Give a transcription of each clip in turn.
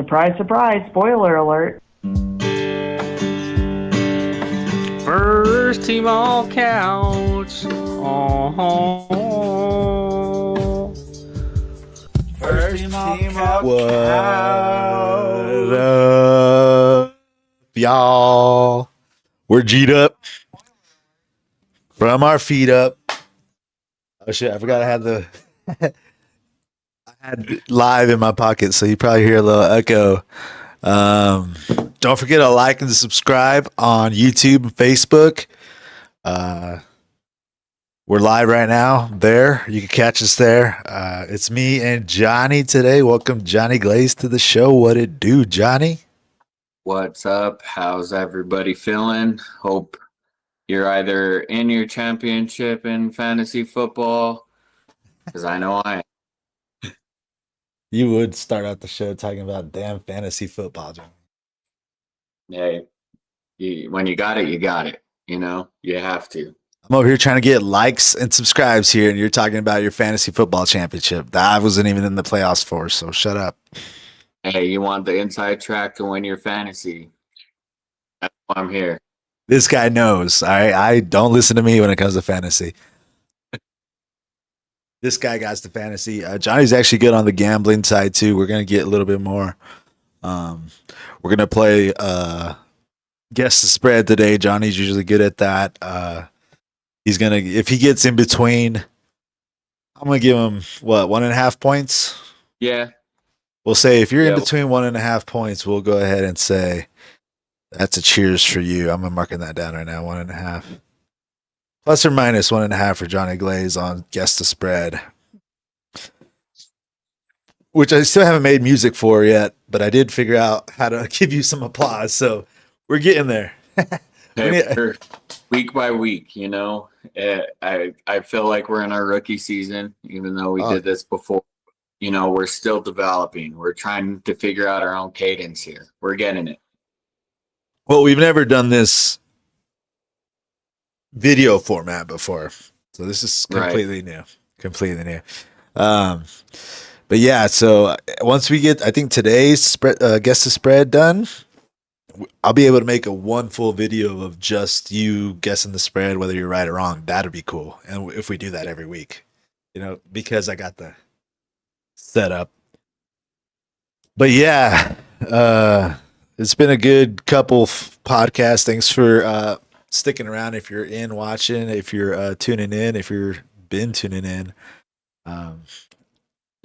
Surprise, surprise, spoiler alert. First team all counts. Oh. First team all What counts. up, y'all? We're G'd up from our feet up. Oh shit! I forgot I had the I had it live in my pocket, so you probably hear a little echo. Don't forget to like and subscribe on YouTube and Facebook. We're live right now. There, you can catch us there. It's me and Johnny today. Welcome, Johnny Glaze, to the show. What it do, Johnny? What's up? How's everybody feeling? Hope you're either in your championship in fantasy football, because I know I am. You would start out the show talking about damn fantasy football, Johnny. Hey, when you got it, you got it. You know, you have to. I'm over here trying to get likes and subscribes here, and you're talking about your fantasy football championship that I wasn't even in the playoffs for, so shut up. Hey, you want the inside track to win your fantasy? That's why I'm here. This guy knows. All right, I don't listen to me when it comes to fantasy. This guy got the fantasy. Johnny's actually good on the gambling side too. We're gonna get a little bit more. We're gonna play guess the spread today. Johnny's usually good at that. He's gonna, if he gets in between, I'm gonna give him what, 1.5 points. Yeah. We'll say if you're in Yeah. between 1.5 points, we'll go ahead and say that's a cheers for you. I'm marking that down right now. 1.5. Plus or minus 1.5 for Johnny Glaze on guess the spread, which I still haven't made music for yet, but I did figure out how to give you some applause. So we're getting there. Hey, week by week, you know, I feel like we're in our rookie season, even though we did this before. You know, we're still developing. We're trying to figure out our own cadence here. We're getting it. Well, we've never done this video format before, so this is completely new. Completely new. But yeah, so once we get, I think today's spread, guess the spread done, I'll be able to make one full video of just you guessing the spread, whether you're right or wrong. That'd be cool. And if we do that every week, you know, because I got the setup. But yeah, it's been a good couple podcasts. Thanks for sticking around. If you're in watching, if you're tuning in, if you're been tuning in, don't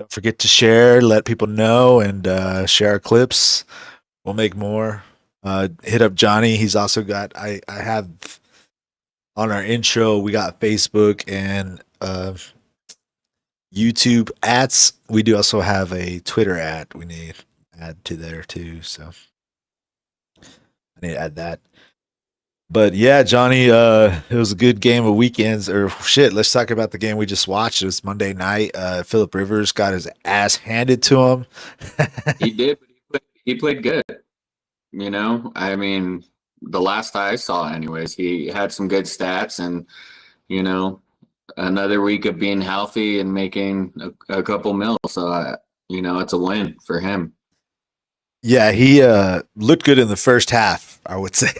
forget to share, let people know, and share our clips. We'll make more. Hit up Johnny. He's also got, I have on our intro, we got Facebook and YouTube ads. We do also have a Twitter ad we need to add to there too. So I need to add that. But yeah, Johnny, it was a good game of weekends. Or shit, let's talk about the game we just watched. It was Monday night. Phillip Rivers got his ass handed to him. He did, but he played good. You know, I mean, the last I saw, anyways, he had some good stats, and you know, another week of being healthy and making a couple mil. So, you know, it's a win for him. Yeah, he looked good in the first half, I would say.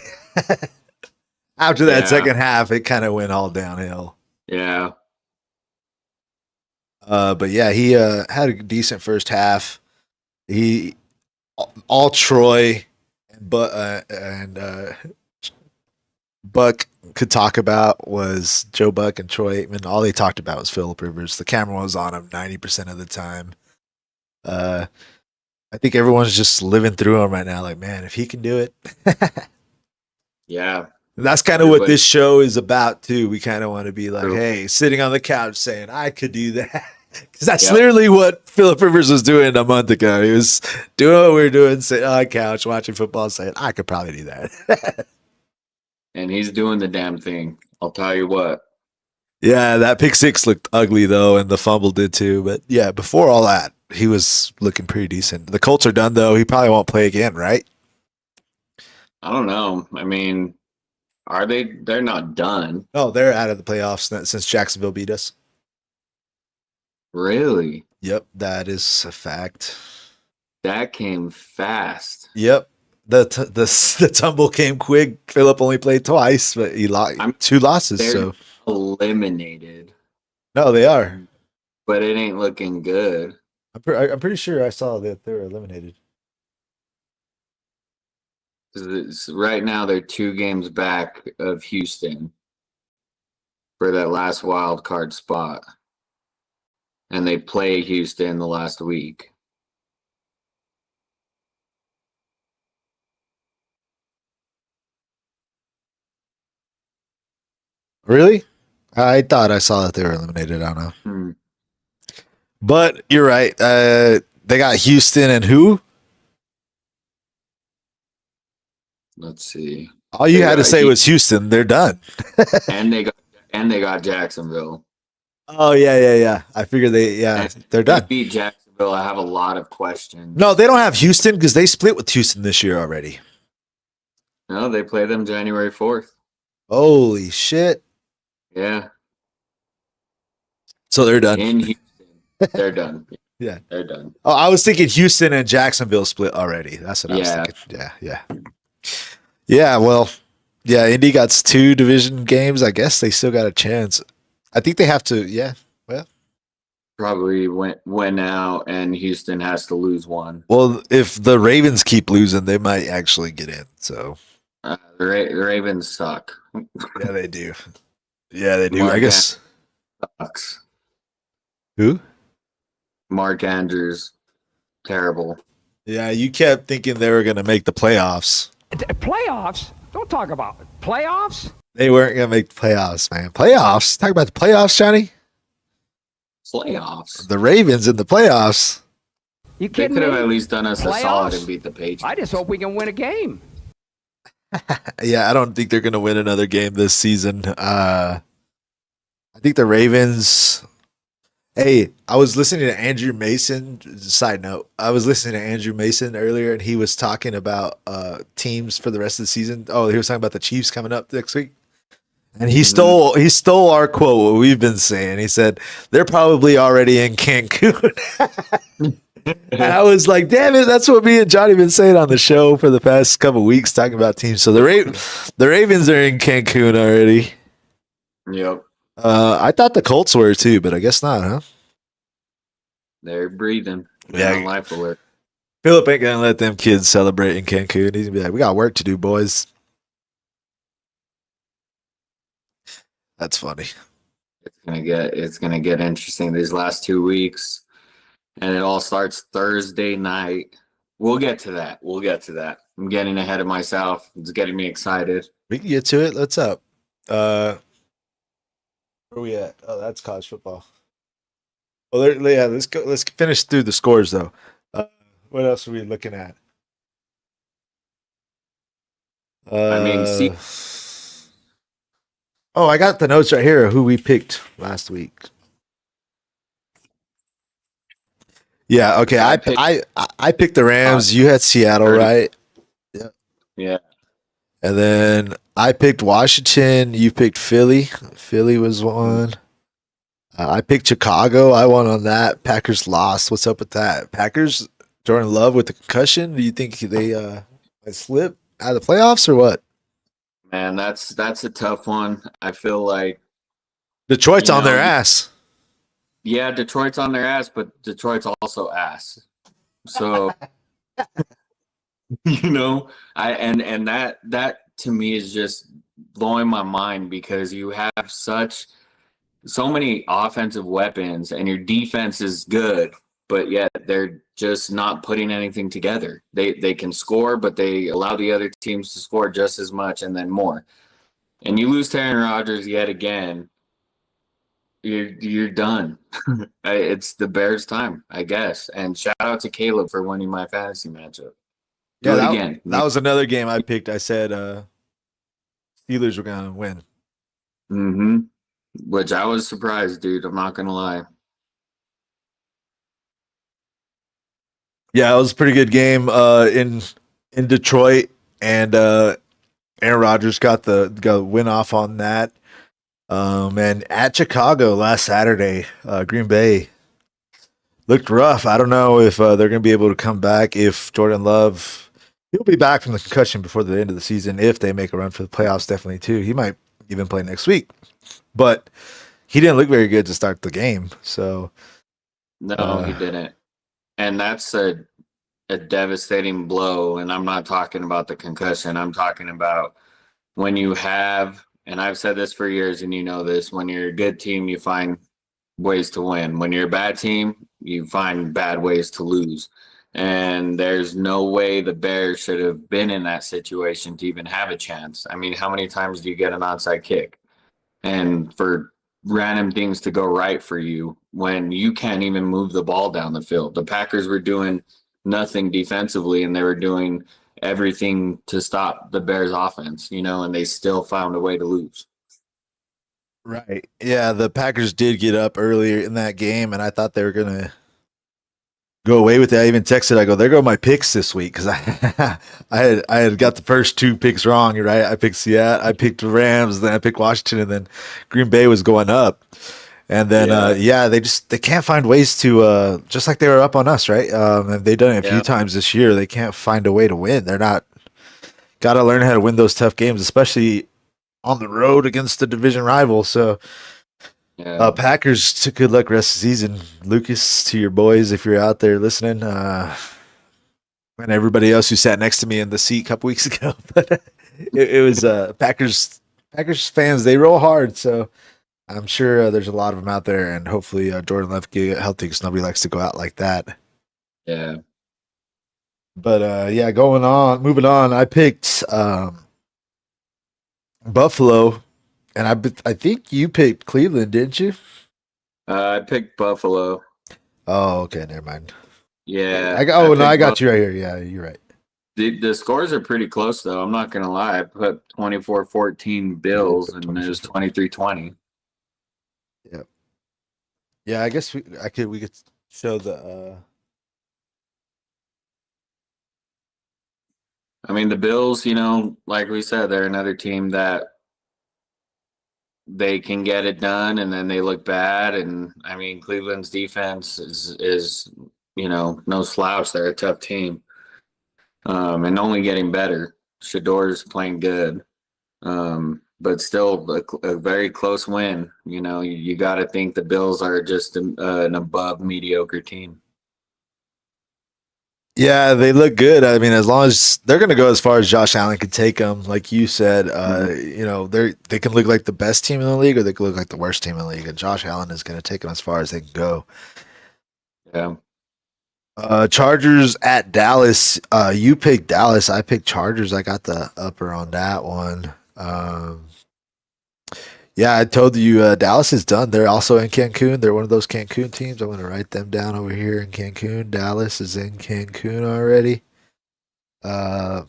After that second half, it kind of went all downhill. Yeah. But yeah, he had a decent first half. He all Troy and Buck could talk about was Joe Buck and Troy Aikman. All they talked about was Phillip Rivers. The camera was on him 90% of the time. I think everyone's just living through him right now. Like, man, if he can do it. Yeah. That's kind of what this show is about too. We kind of want to be like, hey, sitting on the couch saying, I could do that. Because that's literally what Phillip Rivers was doing a month ago. He was doing what we were doing, sitting on the couch, watching football, saying, I could probably do that. And he's doing the damn thing. I'll tell you what. Yeah, that pick six looked ugly, though, and the fumble did too. But yeah, before all that, he was looking pretty decent. The Colts are done, though. He probably won't play again, right? I don't know. I mean, are they? They're not done. Oh, they're out of the playoffs since Jacksonville beat us. Really? Yep, that is a fact. That came fast. Yep. The tumble came quick. Philip only played twice, but he lost I'm 2 losses. they're So eliminated, no, they are. but it ain't looking good. I'm pretty sure I saw that they were eliminated. Right now, they're 2 games back of Houston for that last wild card spot, and they play Houston the last week. Really? I thought I saw that they were eliminated. I don't know. Hmm. But you're right. They got Houston and who? Let's see. All you They had to got say was Houston. They're done. and they got Jacksonville. Oh yeah. I figured they're They done. beat Jacksonville. I have a lot of questions. No, they don't have Houston because they split with Houston this year already. No, they play them January 4th. Holy shit! Yeah, So they're done. in Houston. They're done. Yeah. They're done. Oh, I was thinking Houston and Jacksonville split already. That's what I was Yeah. thinking. Yeah. Well, yeah. Indy got 2 division games. I guess they still got a chance. I think they have to. Yeah. Well, Probably went out, and Houston has to lose one. well, if the Ravens keep losing, they might actually get in. So The Ravens suck. yeah, they do. Yeah, they do. Mark I guess. Sucks. Who? Mark Andrews, terrible. Yeah, you kept thinking they were going to make the playoffs. Playoffs? Don't talk about it. Playoffs? They weren't going to make the playoffs, man. Playoffs? Talk about the playoffs, Johnny. Playoffs. The Ravens in the playoffs. You They kidding could me? have at least done us a solid Playoffs? and beat the Patriots. I just hope we can win a game. Yeah, I don't think they're going to win another game this season. I think the Ravens. Hey, I was listening to Andrew Mason. Side note, I was listening to Andrew Mason earlier, and he was talking about teams for the rest of the season. Oh, he was talking about the Chiefs coming up next week, and he stole our quote. What we've been saying. He said they're probably already in Cancun. And I was like, damn it, that's what me and Johnny been saying on the show for the past couple of weeks, talking about teams. So the Ravens are in Cancun already. Yep. I thought the Colts were too, but I guess not, huh? They're breathing. Yeah. They're on life alert. Philip ain't gonna let them kids celebrate in Cancun. He's gonna be like, we got work to do, boys. That's funny. It's gonna get interesting these last 2 weeks. And it all starts Thursday night. We'll get to that. I'm getting ahead of myself. It's getting me excited. We can get to it. What's up? Where are we at? Oh, that's college football. Well, yeah, let's go. Let's finish through the scores though. What else are we looking at? Oh, I got the notes right here of who we picked last week. Yeah, okay. I picked the Rams. You had Seattle, right? Yeah. And then I picked Washington. You picked Philly. Philly was one. I picked Chicago. I won on that. Packers lost. What's up with that? Packers, Jordan Love with the concussion. Do you think they slip out of the playoffs or what? Man, that's a tough one. I feel like Detroit's on their ass. Yeah, Detroit's on their ass, but Detroit's also ass. So and that to me is just blowing my mind because you have so many offensive weapons and your defense is good, but yet they're just not putting anything together. They can score, but they allow the other teams to score just as much and then more. And you lose to Aaron Rodgers yet again, you're done. It's the Bears' time, I guess. And shout out to Caleb for winning my fantasy matchup. That was another game I picked. I said Steelers were gonna win. Mm-hmm. Which I was surprised, dude. I'm not gonna lie. Yeah, it was a pretty good game in Detroit, and Aaron Rodgers got the win off on that. And at Chicago last Saturday, Green Bay looked rough. I don't know if they're going to be able to come back. If Jordan Love, he'll be back from the concussion before the end of the season. If they make a run for the playoffs, definitely too. He might even play next week, but he didn't look very good to start the game. So No, he didn't. And that's a devastating blow. And I'm not talking about the concussion. I'm talking about when you have, and I've said this for years, and you know this, when you're a good team, you find ways to win. When you're a bad team, you find bad ways to lose. And there's no way the Bears should have been in that situation to even have a chance. I mean, how many times do you get an onside kick? And for random things to go right for you when you can't even move the ball down the field. The Packers were doing nothing defensively and they were doing everything to stop the Bears offense, and they still found a way to lose. right, yeah, the Packers did get up earlier in that game, and I thought they were going to go away with it. I even texted. I go, there go my picks this week because I had got the first two picks wrong. Right, I picked Seattle, I picked the Rams, then I picked Washington, and then Green Bay was going up. And then they can't find ways to just like they were up on us, right? And they've done it a few times this year. They can't find a way to win. They're not got to learn how to win those tough games, especially on the road against the division rival. So. Packers to good luck rest of the season. Lucas, to your boys, if you're out there listening, and everybody else who sat next to me in the seat a couple weeks ago. But it was Packers fans. They roll hard, so I'm sure there's a lot of them out there, and hopefully Jordan Love can get healthy because nobody likes to go out like that. Yeah. But moving on. I picked Buffalo. And I think you picked Cleveland, didn't you? I picked Buffalo. Oh, okay, never mind. Yeah. I got you right here. Yeah, you're right. The scores are pretty close, though. I'm not going to lie. I put 24-14 Bills, and it was 23-20. Yeah. Yeah, I guess we could show the. I mean, the Bills, like we said, they're another team that they can get it done and then they look bad. And I mean, Cleveland's defense is no slouch. They're a tough team. And only getting better. Shador's playing good. But still a very close win. You got to think the Bills are just an above mediocre team. Yeah, they look good. I mean, as long as they're going to go as far as Josh Allen can take them, like you said, they can look like the best team in the league, or they can look like the worst team in the league. And Josh Allen is going to take them as far as they can go. Yeah. Chargers at Dallas. You picked Dallas. I picked Chargers. I got the upper on that one. Yeah, I told you Dallas is done. They're also in Cancun. They're one of those Cancun teams. I'm going to write them down over here in Cancun. Dallas is in Cancun already. I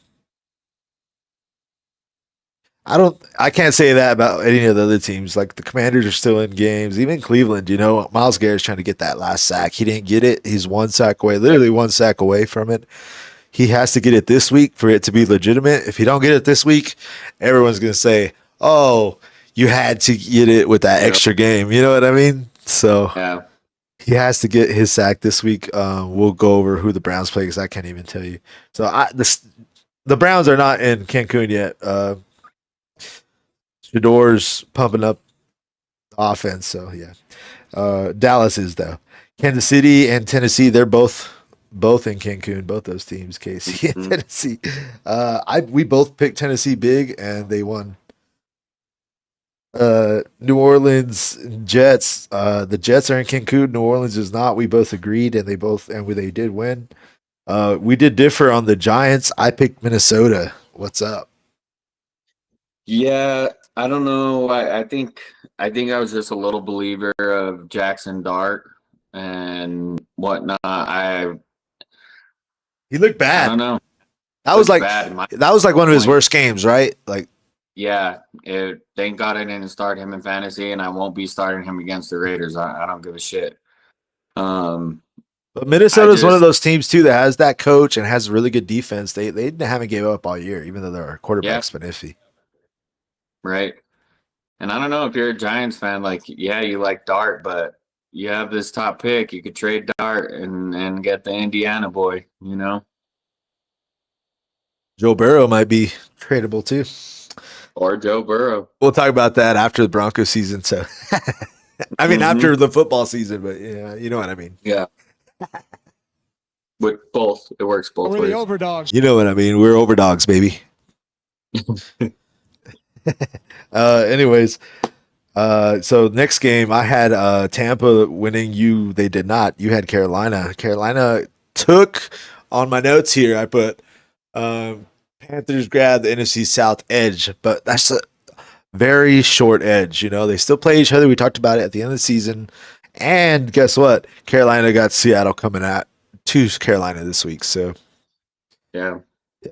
can't say that about any of the other teams. Like the Commanders are still in games. Even Cleveland, Myles Garrett's trying to get that last sack. He didn't get it. He's one sack away, literally one sack away from it. He has to get it this week for it to be legitimate. If he don't get it this week, everyone's going to say, oh, you had to get it with that extra game. You know what I mean? So he has to get his sack this week. We'll go over who the Browns play because I can't even tell you. So the Browns are not in Cancun yet. Shador's pumping up the offense. So, yeah. Dallas is, though. Kansas City and Tennessee, they're both in Cancun, both those teams, KC and Tennessee. We both picked Tennessee big, and they won. New Orleans Jets. The Jets are in Cancun. New Orleans is not. We both agreed, and they did win. We did differ on the Giants. I picked Minnesota. What's up? Yeah, I don't know. I think I was just a little believer of Jackson Dart and whatnot. He looked bad. I don't know. That was like one of his worst games, right? Like. Yeah, thank God I didn't start him in fantasy, and I won't be starting him against the Raiders. I don't give a shit. But Minnesota is one of those teams too that has that coach and has a really good defense. They haven't gave up all year, even though their quarterback's been iffy. Right, and I don't know if you're a Giants fan. Like, yeah, you like Dart, but you have this top pick. You could trade Dart and get the Indiana boy. You know, Joe Burrow might be tradable too. or Joe Burrow. We'll talk about that after the Broncos season. So, I mean, after the football season, but yeah, you know what I mean. Yeah. With both, it works both We're ways. the overdogs. You know what I mean. We're overdogs, baby. Anyways, so next game I had Tampa winning. They did not. You had Carolina. Carolina took on my notes here. I put Panthers grab the NFC South edge, but that's a very short edge. You know, they still play each other. We talked about it at the end of the season. And guess what? Carolina got Seattle coming at to Carolina this week. So Yeah.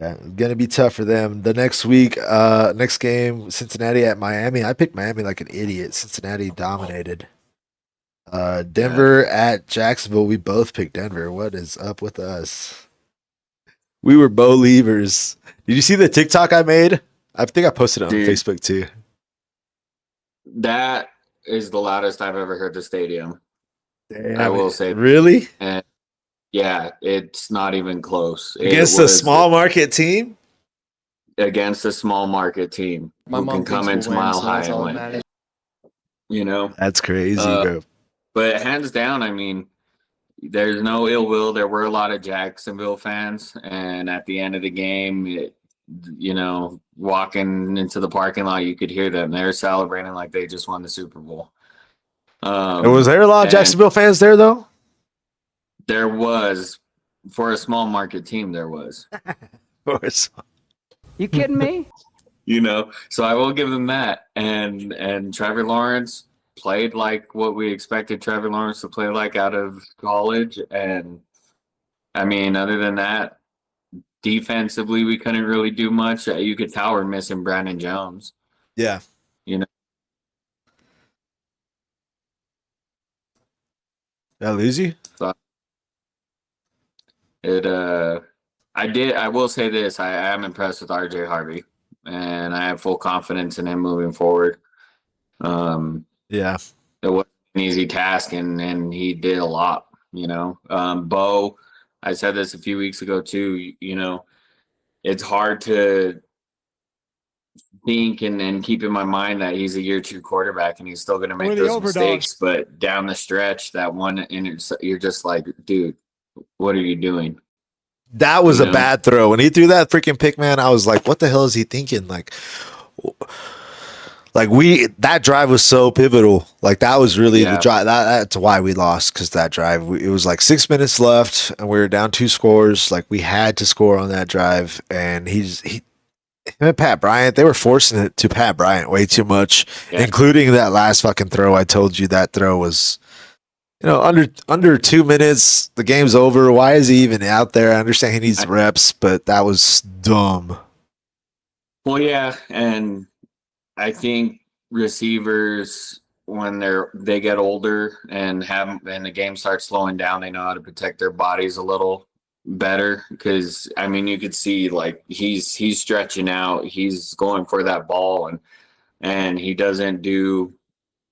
yeah, gonna be tough for them. The next week, next game, Cincinnati at Miami. I picked Miami like an idiot. Cincinnati dominated. Denver at Jacksonville. We both picked Denver. What is up with us? We were Bo-leavers. Did you see the TikTok I made? I think I posted it on Dude. Facebook too. That is the loudest I've ever heard the stadium. Damn, I will say. Really? And yeah, it's not even close. It Against a was small market team? against a small market team who can come into Mile High and win. You know, That's crazy, Uh, bro. but hands down, I mean, there's no ill will. There were a lot of Jacksonville fans, and at the end of the game, walking into the parking lot, you could hear them. They're celebrating like they just won the Super Bowl. Was there a lot of and Jacksonville fans there though? There was, for a small market team, there was. Of course. You kidding me? So I will give them that. And Trevor Lawrence played like what we expected Trevor Lawrence to play like out of college. And I mean, other than that, defensively, we couldn't really do much. You could tell we're missing Brandon Jones. Yeah. You know, Did I lose you? I will say this, I am impressed with RJ Harvey, and I have full confidence in him moving forward. Yeah. It wasn't an easy task, and he did a lot, Bo, I said this a few weeks ago too, it's hard to think and keep in my mind that he's a year 2 quarterback and he's still going to make those mistakes, but down the stretch, that one, and you're just like, dude, what are you doing? That was a bad throw. When he threw that freaking pick, man, I was like, what the hell is he thinking? Like that drive was so pivotal. Like that was really the drive. That's why we lost, because that drive, it was like 6 minutes left and we were down 2 scores. Like we had to score on that drive. And him and Pat Bryant, they were forcing it to Pat Bryant way too much, including that last fucking throw. I told you that throw was, under 2 minutes, the game's over. Why is he even out there? I understand he needs reps, but that was dumb. Well, yeah, and I think receivers, when they get older and the game starts slowing down, they know how to protect their bodies a little better. Because I mean, you could see like he's stretching out, he's going for that ball, and he doesn't do.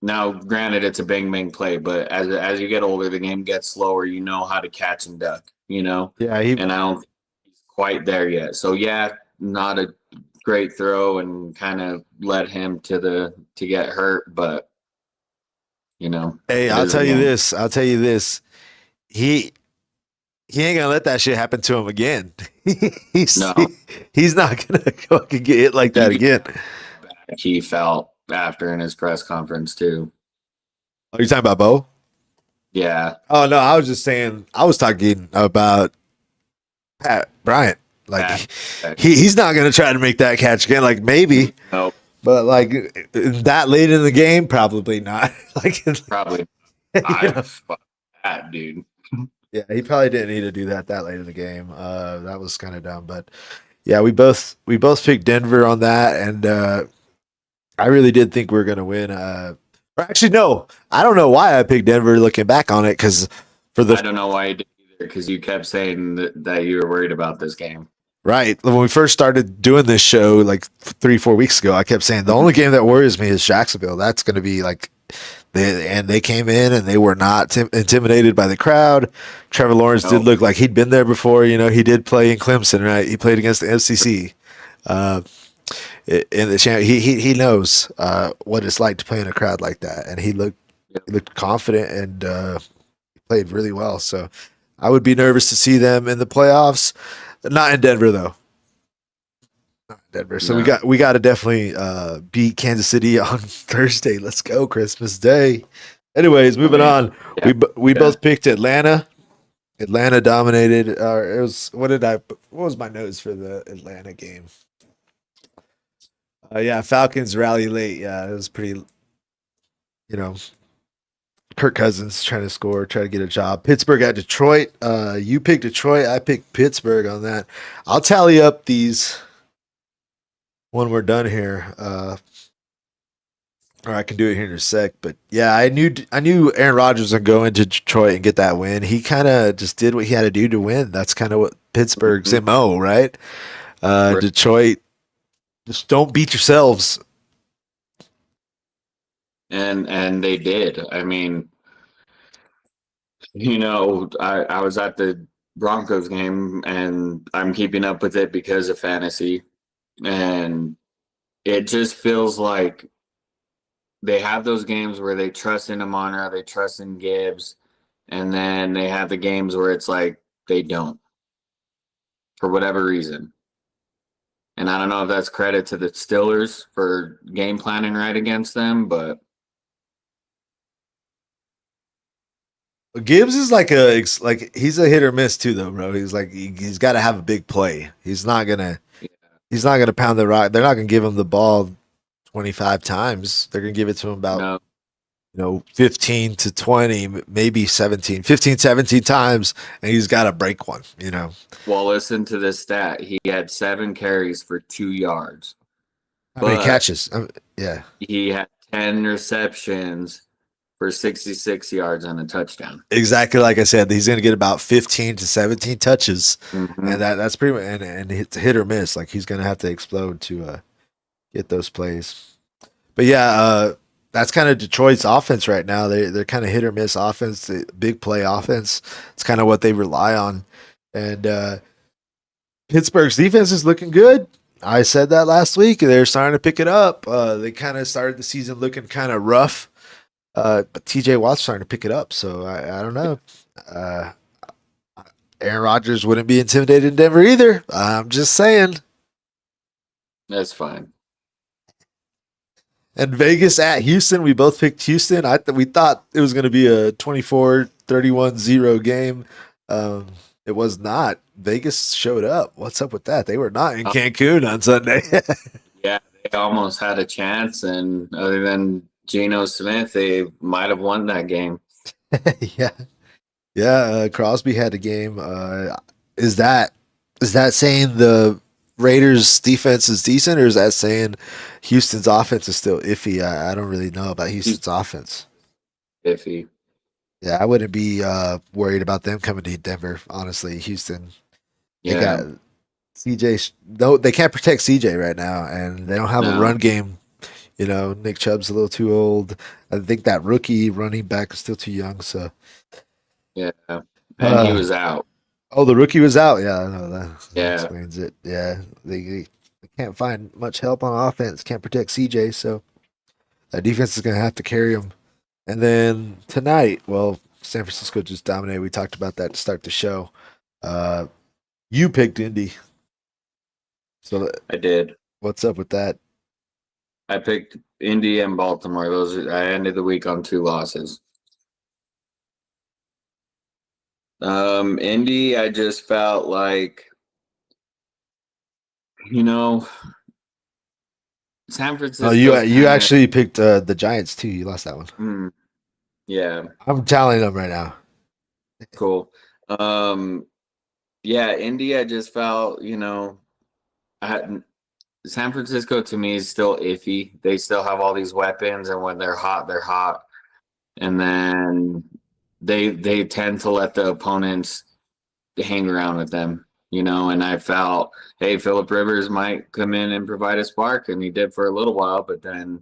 Now, granted, it's a bang play, but as you get older, the game gets slower. You know how to catch and duck. Yeah, and I don't think he's quite there yet. So yeah, not a great throw and kind of led him to get hurt, but Hey, I'll tell you this. He ain't gonna let that shit happen to him again. He's not gonna fucking get hit like that again. He felt after in his press conference too. Are you talking about Bo? Yeah. Oh no, I was just saying. I was talking about Pat Bryant. Like he's not gonna try to make that catch again. Like maybe, nope. But like that late in the game, probably not. Probably. Fuck that, dude. Yeah, he probably didn't need to do that late in the game. That was kind of dumb. But yeah, we both picked Denver on that, and I really did think we were gonna win. Or actually, no, I don't know why I picked Denver. Looking back on it, because I don't know why you did either, because you kept saying that you were worried about this game. Right. When we first started doing this show like 3-4 weeks ago, I kept saying the only game that worries me is Jacksonville. That's going to be like They came in and they were not intimidated by the crowd. Trevor Lawrence did No. look like he'd been there before. He did play in Clemson, right? He played against the FCC. Uh, in the he knows what it's like to play in a crowd like that, and he looked confident and played really well. So I would be nervous to see them in the playoffs. Not in Denver though. Not in Denver. So No. we got to definitely beat Kansas City on Thursday. Let's go, Christmas Day. Anyways, moving on. Yeah. We both picked Atlanta. Atlanta dominated. It was what was my notes for the Atlanta game? Yeah, Falcons rally late. Yeah, it was pretty. Kirk Cousins trying to score, try to get a job. Pittsburgh at Detroit. You picked Detroit. I picked Pittsburgh on that. I'll tally up these when we're done here. Or I can do it here in a sec. But yeah, I knew Aaron Rodgers would go into Detroit and get that win. He kind of just did what he had to do to win. That's kind of what Pittsburgh's MO, right? Right. Detroit, just don't beat yourselves. And they did. I mean, I was at the Broncos game and I'm keeping up with it because of fantasy. And it just feels like they have those games where they trust in Amon-Ra, they trust in Gibbs, and then they have the games where it's like they don't for whatever reason. And I don't know if that's credit to the Steelers for game planning right against them, but Gibbs is like he's a hit or miss too, though, bro. He's like he's got to have a big play. He's not gonna pound the rock. They're not gonna give him the ball 25 times. They're gonna give it to him about 15 to 20, maybe 17, 15, 17 times, and he's got to break one. Well, listen to this stat. He had 7 carries for 2 yards. How many catches? Yeah. He had 10 receptions for 66 yards and a touchdown. Exactly like I said, he's going to get about 15 to 17 touches, Mm-hmm. and that's pretty much and it's hit or miss. Like he's going to have to explode to get those plays. But yeah, that's kind of Detroit's offense right now. They're kind of hit or miss offense, the big play offense. It's kind of what they rely on, and Pittsburgh's defense is looking good. I said that last week. They're starting to pick it up. They kind of started the season looking kind of rough. But TJ Watt's starting to pick it up, so I don't know. Aaron Rodgers wouldn't be intimidated in Denver either. I'm just saying. That's fine. And Vegas at Houston, we both picked Houston. We thought it was going to be a 24-31-0 game. It was not. Vegas showed up. What's up with that? They were not in Cancun on Sunday. Yeah, they almost had a chance, and other than Geno Smith, they might have won that game. Yeah. Crosby had a game. Is that saying the Raiders' defense is decent, or is that saying Houston's offense is still iffy? I don't really know about Houston's offense. Iffy. Yeah, I wouldn't be worried about them coming to Denver. Honestly, Houston. They got CJ. No, they can't protect CJ right now, and they don't have a run game. Nick Chubb's a little too old. I think that rookie running back is still too young. So yeah, and he was out. Oh, the rookie was out. Yeah, I know that Yeah. explains it. Yeah, they can't find much help on offense. Can't protect CJ, so that defense is going to have to carry him. And then tonight, well, San Francisco just dominated. We talked about that to start the show. You picked Indy. So I did. What's up with that? I picked Indy and Baltimore. I ended the week on 2 losses. Indy, I just felt like, San Francisco. Oh, you actually picked the Giants too. You lost that one. Yeah, I'm tallying them right now. cool. Yeah, Indy, I just felt, San Francisco to me is still iffy. They still have all these weapons, and when they're hot, they're hot. And then they tend to let the opponents hang around with them, and I felt, hey, Phillip Rivers might come in and provide a spark, and he did for a little while, but then,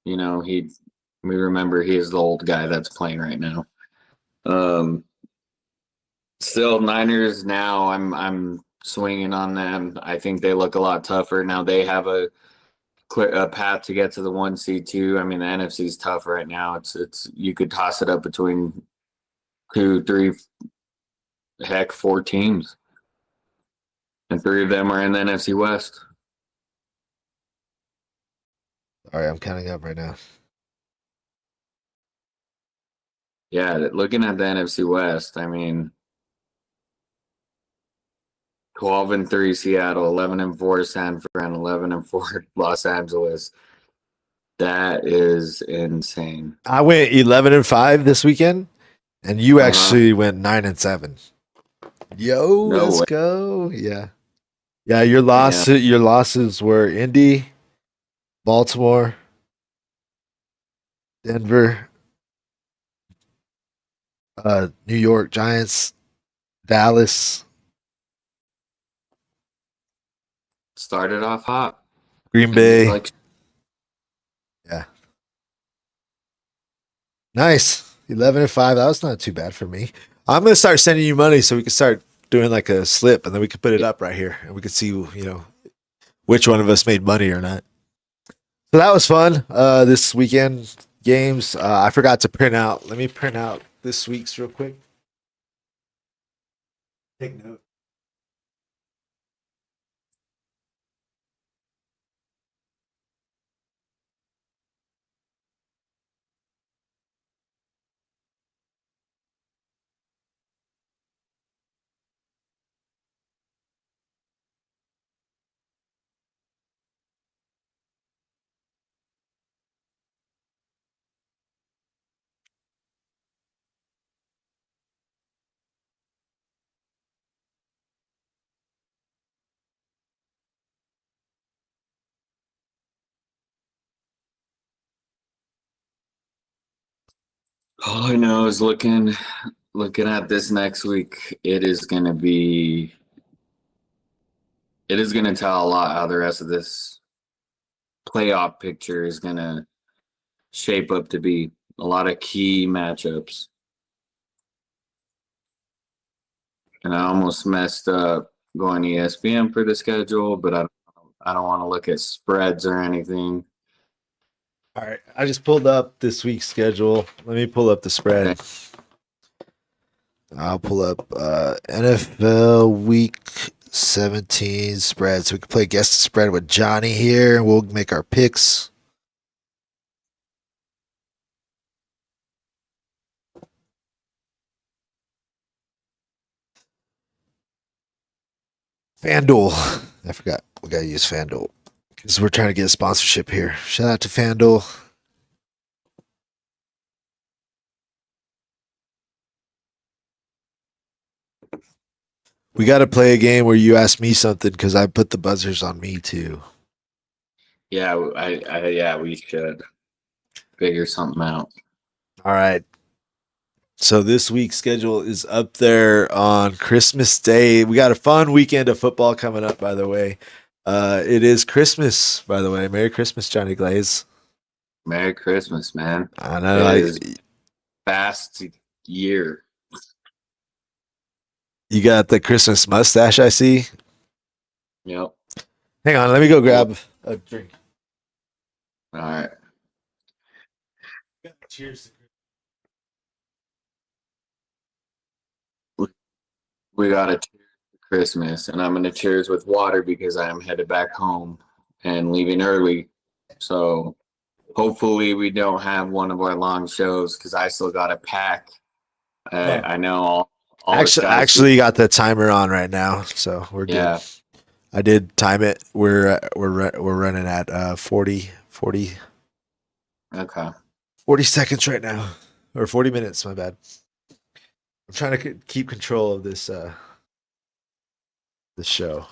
he We remember he is the old guy that's playing right now. Still Niners now. I'm swinging on them. I think they look a lot tougher now. They have a path to get to the 1 seed too. I mean, the NFC is tough right now. It's you could toss it up between 2, 3, heck, 4 teams, and 3 of them are in the NFC West. All right, I'm counting up right now. Yeah, looking at the NFC West, I mean, 12-3 Seattle, 11-4 San Fran, 11-4 Los Angeles. That is insane. I went 11-5 this weekend, and you actually went 9-7. Yo, No let's way. go. Yeah. Your losses were Indy, Baltimore, Denver, New York Giants, Dallas, Started off hot. Green Bay. Like, Yeah. Nice. 11-5. That was not too bad for me. I'm gonna start sending you money so we can start doing like a slip, and then we can put it up right here, and we can see, which one of us made money or not. So that was fun. This weekend games. I forgot to print out. Let me print out this week's real quick. Take note. all I know is looking at this next week. It is gonna tell a lot how the rest of this playoff picture is gonna shape up to be. A lot of key matchups. And I almost messed up going ESPN for the schedule, but I don't want to look at spreads or anything. All right, I just pulled up this week's schedule. Let me pull up the spread. Okay. I'll pull up NFL Week 17 spread. So we can play guess the spread with Johnny here, and we'll make our picks. FanDuel. I forgot. We got to use FanDuel because we're trying to get a sponsorship here. Shout out to FanDuel. We got to play a game where you ask me something because I put the buzzers on me too. Yeah, yeah, we should figure something out. All right. So this week's schedule is up there on Christmas Day. We got a fun weekend of football coming up, by the way. It is Christmas, by the way. Merry Christmas, Johnny Glaze. Merry Christmas, man. I know. It is fast year. You got the Christmas mustache, I see. Yep. Hang on, let me go grab a drink. All right. Cheers. We got a cheers for Christmas, and I'm going to cheers with water because I am headed back home and leaving early. So hopefully we don't have one of our long shows because I still got to pack. I know all Actually, you got the timer on right now, so we're good. Yeah. I did time it. We're running at 40 Okay. 40 seconds right now, or 40 minutes. My bad. I'm trying to keep control of this show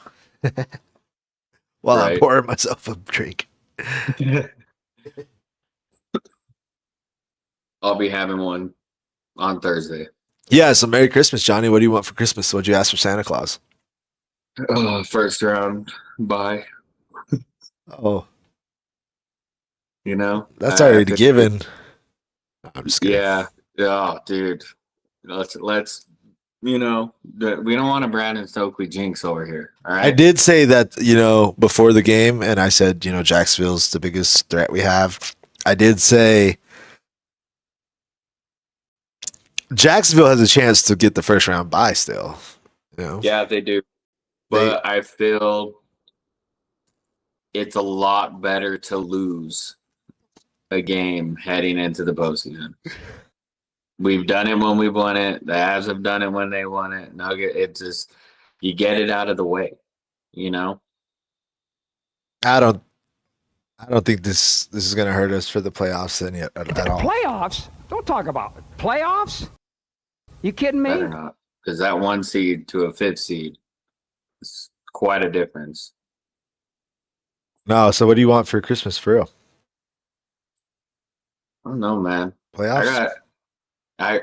while I'm Right. pouring myself a drink. I'll be having one on Thursday. Yeah, so Merry Christmas, Johnny. What do you want for Christmas? What'd you ask for Santa Claus? First round bye. Oh, You know, that's already given. I'm just kidding. Yeah. Oh, dude. Let's we don't want a Brandon Stokely jinx over here. All right. I did say that, before the game, and I said, Jacksonville's the biggest threat we have. I did say Jacksonville has a chance to get the first round bye still. Yeah, they do. But I feel it's a lot better to lose a game heading into the postseason. We've done it when we've won it. The Avs have done it when they won it. Nugget, it's just you get it out of the way. I don't think this is going to hurt us for the playoffs at all. Playoffs? Don't talk about it. Playoffs? You kidding me? Better not, because that 1 seed to a 5th seed is quite a difference. No, so what do you want for Christmas for real? I don't know, man. Playoffs? I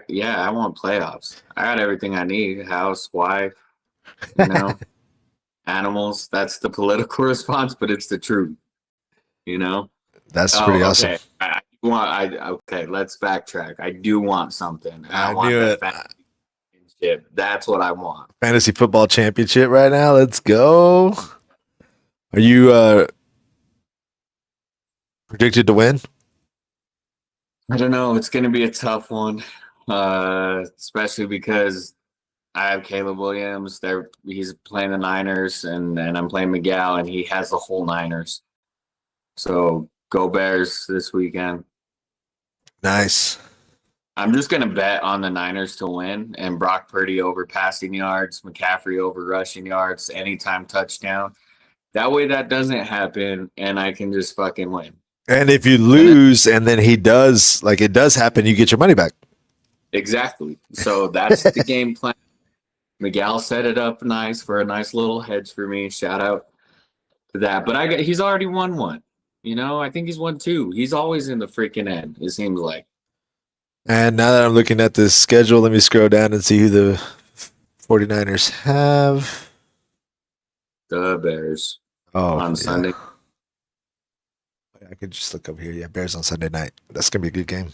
want playoffs. I got everything I need: house, wife, animals. That's the political response, but it's the truth. That's pretty awesome. Okay, let's backtrack. I do want something. I want knew the it. fantasy championship. That's what I want. Fantasy football championship right now. Let's go. Are you predicted to win? I don't know. It's going to be a tough one, especially because I have Caleb Williams. He's playing the Niners, and I'm playing Miguel, and he has the whole Niners. So go Bears this weekend. Nice. I'm just going to bet on the Niners to win, and Brock Purdy over passing yards, McCaffrey over rushing yards, anytime touchdown. That way that doesn't happen, and I can just fucking win. And if you lose and then it does happen, you get your money back. Exactly. So that's the game plan. Miguel set it up nice for a nice little hedge for me. Shout out to that. But he's already won one. I think he's won 2. He's always in the freaking end, it seems like. And now that I'm looking at the schedule, let me scroll down and see who the 49ers have. The Bears on Sunday. I could just look over here. Yeah, Bears on Sunday night. That's going to be a good game.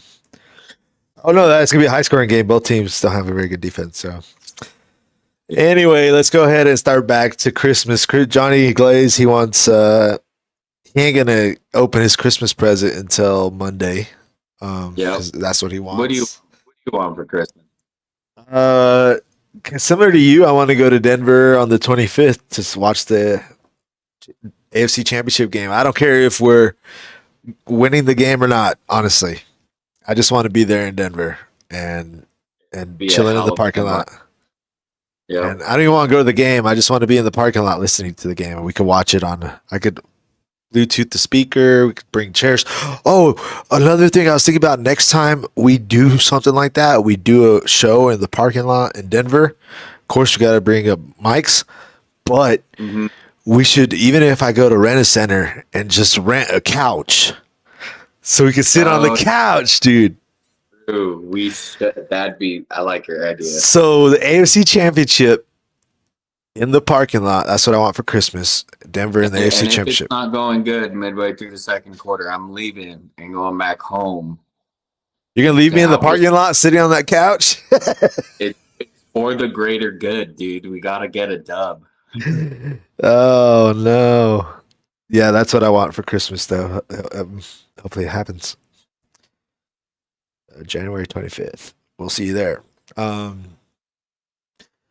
Oh, no, that's going to be a high-scoring game. Both teams still have a very good defense. So, anyway, let's go ahead and start back to Christmas. Johnny Glaze, he wants he ain't going to open his Christmas present until Monday. Yeah, that's what he wants. What do you want for Christmas? Similar to you, I want to go to Denver on the 25th to watch the AFC Championship game. I don't care if we're winning the game or not, honestly. I just want to be there in Denver and chilling in the parking lot. Yeah. And I don't even want to go to the game. I just want to be in the parking lot listening to the game. And we could watch it I could Bluetooth the speaker. We could bring chairs. Oh, another thing I was thinking about, next time we do something like that, we do a show in the parking lot in Denver. Of course, we got to bring up mics, but we should, even if I go to Rent a Center and just rent a couch so we can sit on the couch, dude. Ooh, we should. I like your idea. So the AFC Championship in the parking lot. That's what I want for Christmas. Denver in the AFC Championship. If it's not going good midway through the second quarter, I'm leaving and going back home. You're going to leave me in the parking lot sitting on that couch? It's for the greater good, dude. We got to get a dub. Oh, no. Yeah, that's what I want for Christmas, though. Hopefully it happens. January 25th. We'll see you there.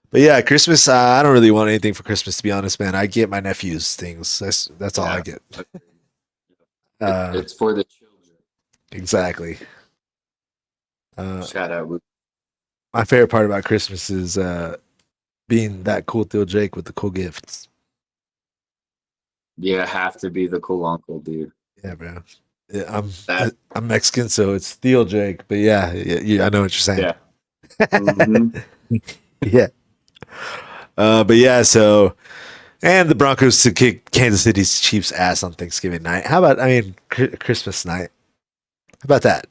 But yeah, Christmas, I don't really want anything for Christmas, to be honest, man. I get my nephews things. That's all I get. It's for the children. Exactly. Shout out. My favorite part about Christmas is being that cool Theo Jake with the cool gifts. Yeah, have to be the cool uncle, dude. Yeah, bro. Yeah, I'm Mexican, so it's Theo Jake. But yeah, I know what you're saying. Yeah. Mm-hmm. Yeah. But yeah, so, and the Broncos to kick Kansas City's Chiefs ass on Thanksgiving night. How about, Christmas night? How about that?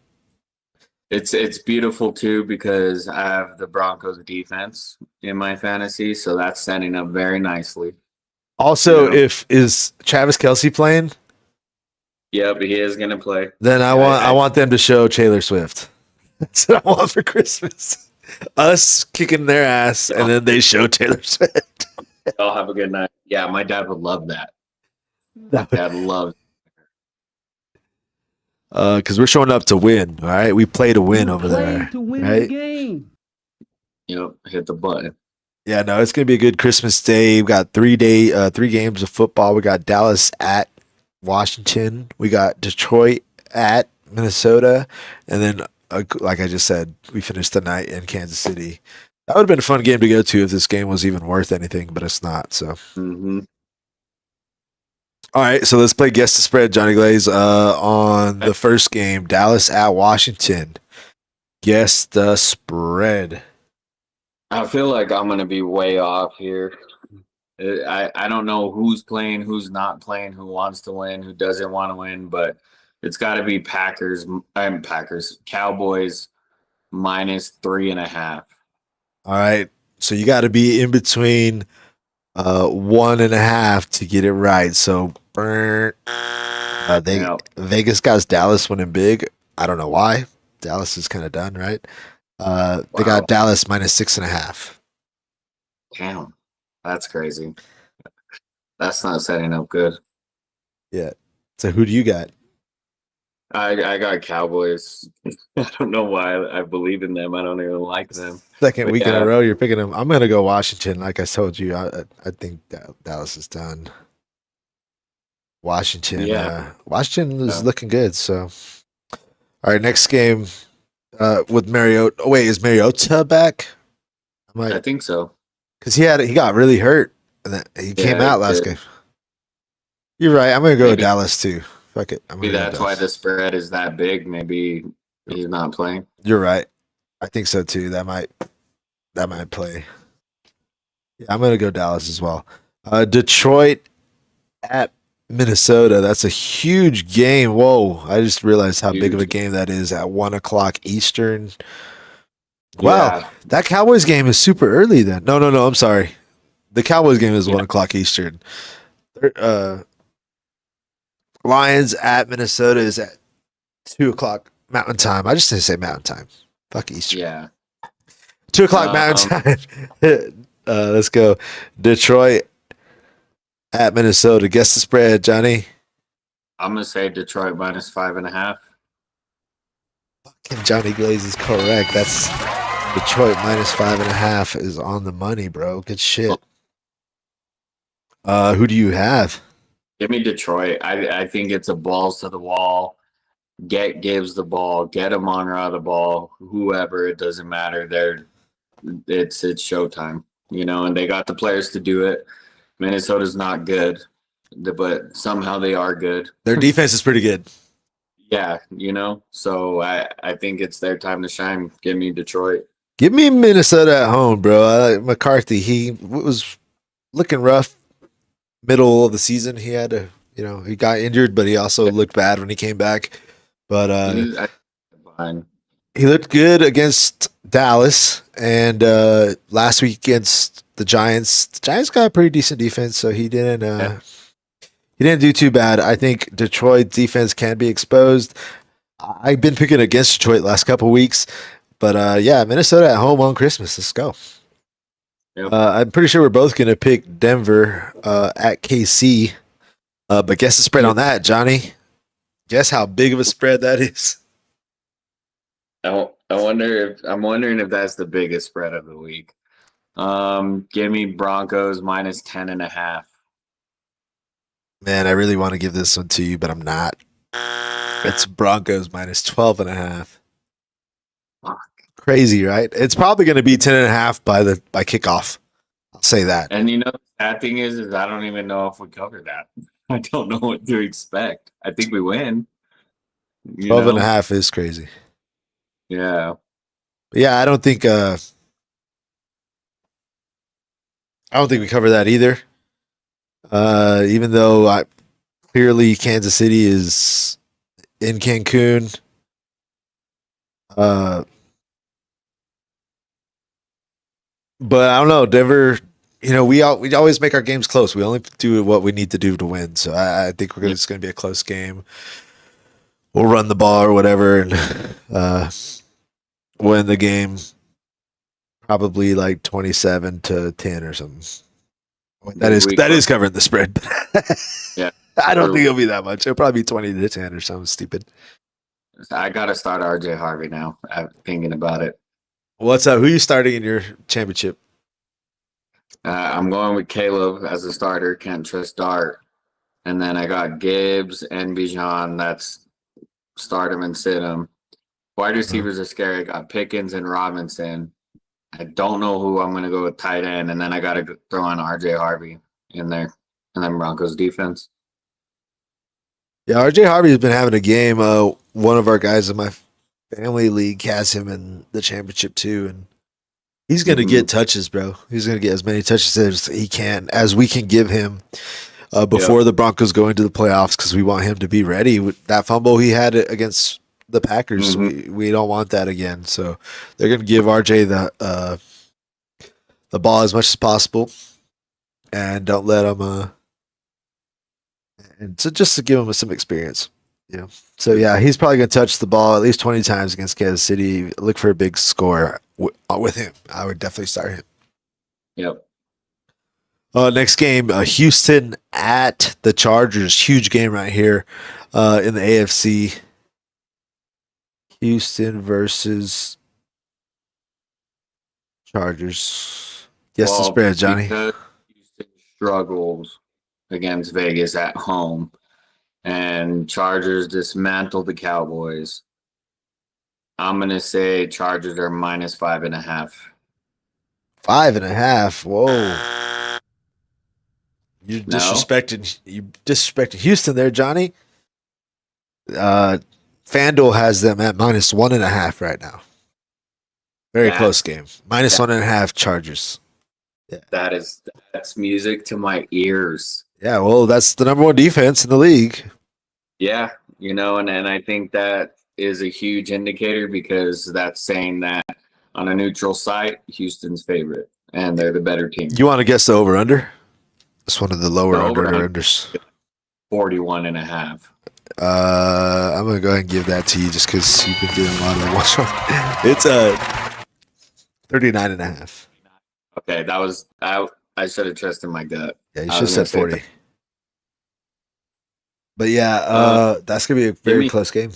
It's beautiful too, because I have the Broncos defense in my fantasy, so that's setting up very nicely. Also, is Travis Kelce playing? Yep, he is gonna play. Then I want them to show Taylor Swift. That's what I want for Christmas. Us kicking their ass, and then they show Taylor Swift. Y'all have a good night. Yeah, my dad would love that. That would- Dad loves. Because we're showing up to win. All right, we play to win over there. to win right? the game. Yep, hit the button. Yeah, no, it's gonna be a good Christmas day. We got 3 games of football. We got Dallas at Washington. We got Detroit at Minnesota, and then like I just said, we finished the night in Kansas City. That would have been a fun game to go to if this game was even worth anything, but it's not. So, Mm-hmm. all right, so let's play guess the spread, Johnny Glaze. On the first game, Dallas at Washington. Guess the spread. I feel like I'm gonna be way off here. I don't know who's playing, who's not playing, who wants to win, who doesn't want to win, but it's got to be Cowboys -3.5. All right, so you got to be in between 1.5 to get it right. So, Vegas got Dallas winning big. I don't know why. Dallas is kind of done, right? They got Dallas -6.5. Damn, that's crazy. That's not setting up good. Yeah. So who do you got? I got Cowboys. I don't know why I believe in them. I don't even like them. Second But week in yeah. a row, you're picking them. I'm gonna go Washington. Like I told you, I think Dallas is done. Washington. Yeah. Washington is Yeah. looking good. So, all right, next game with Mariota. Oh, wait, is Mariota back? I think so. Because he got really hurt, and then he came Yeah, out he last did. game. You're right. I'm gonna go with Maybe- Dallas too. Fuck it. I'm Maybe gonna go that's why Dallas. the spread is that big. Maybe he's not playing. You're right. I think so too. That might play. Yeah, I'm gonna go Dallas as well. Detroit at Minnesota. That's a huge game. Whoa! I just realized how big of a Huge. game that is at 1 o'clock Eastern. Wow, Yeah. that Cowboys game is super early. Then no. I'm sorry. The Cowboys game is 1 o'clock Eastern. Lions at Minnesota is at 2 o'clock Mountain Time. I just didn't say Mountain Time. Fuck Eastern. Yeah. 2 o'clock Mountain Time. Let's go. Detroit at Minnesota. Guess the spread, Johnny. I'm gonna say Detroit -5.5. And Johnny Glaze is correct. That's Detroit -5.5 is on the money, bro. Good shit. Who do you have? Give me Detroit. I think it's a balls to the wall. Get Gibbs the ball. Get Amon-Ra the ball. Whoever, it doesn't matter. It's showtime. And they got the players to do it. Minnesota's not good, but somehow they are good. Their defense is pretty good. Yeah, So I think it's their time to shine. Give me Detroit. Give me Minnesota at home, bro. McCarthy, he was looking rough middle of the season. He had to, he got injured, but he also looked bad when he came back. But Fine. he looked good against Dallas, and last week against the Giants. The Giants got a pretty decent defense, so he didn't do too bad. I think Detroit defense can be exposed. I've been picking against Detroit last couple weeks, but yeah, Minnesota at home on Christmas. Let's go. Yep. I'm pretty sure we're both going to pick Denver at KC, but guess the spread on that, Johnny. Guess how big of a spread that is. I'm wondering if that's the biggest spread of the week. Give me Broncos -10.5. Man, I really want to give this one to you, but I'm not. It's Broncos -12.5. Fuck. Crazy, right? It's probably going to be 10.5 by kickoff. I'll say that. And the sad thing is I don't even know if we cover that. I don't know what to expect. I think we win. 12.5 is crazy. Yeah. But yeah, I don't think we cover that either. Even though clearly Kansas City is in Cancun. But I don't know, Denver. We always make our games close. We only do what we need to do to win. So I think it's going to be a close game. We'll run the ball or whatever, and win the game, probably like 27-10 or something. That is covering the spread. Yeah. I don't think it'll be that much. It'll probably be 20-10 or something stupid. I got to start RJ Harvey now. I'm thinking about it. What's up? Who are you starting in your championship? I'm going with Caleb as a starter. Can't trust Dart. And then I got Gibbs and Bijan. That's start him and sit him. Wide receivers are scary. I got Pickens and Robinson. I don't know who I'm going to go with tight end. And then I got to throw on RJ Harvey in there. And then Broncos defense. Yeah, RJ Harvey has been having a game. One of our guys in my family league has him in the championship too. And he's going to get touches, bro. He's going to get as many touches as he can, as we can give him before the Broncos go into the playoffs, because we want him to be ready. With that fumble he had against the Packers, we don't want that again. So they're going to give RJ the ball as much as possible, and don't let him. And so just to give him some experience, you know. So yeah, he's probably going to touch the ball at least 20 times against Kansas City. Look for a big score with him. I would definitely start him. Yep. Next game, Houston at the Chargers. Huge game right here in the AFC. Houston versus Chargers. Guess the spread, Johnny. Because Houston struggles against Vegas at home, and Chargers dismantled the Cowboys. I'm going to say Chargers are minus 5.5. 5.5. Whoa. You disrespected Houston there, Johnny. FanDuel has them at minus 1.5 right now. Very close game. Minus 1.5 Chargers. Yeah. That's music to my ears. Yeah, well, that's the number one defense in the league. Yeah, you know, and I think that is a huge indicator, because that's saying that on a neutral site, Houston's favorite, and they're the better team. You want to guess the over-under? It's one of the lower unders. 41.5. I'm going to go ahead and give that to you just because you've been doing a lot of the watch on. It's 39.5. Okay, that was I should have trusted my gut. Yeah, you should have said 40. But yeah, that's going to be a very close game.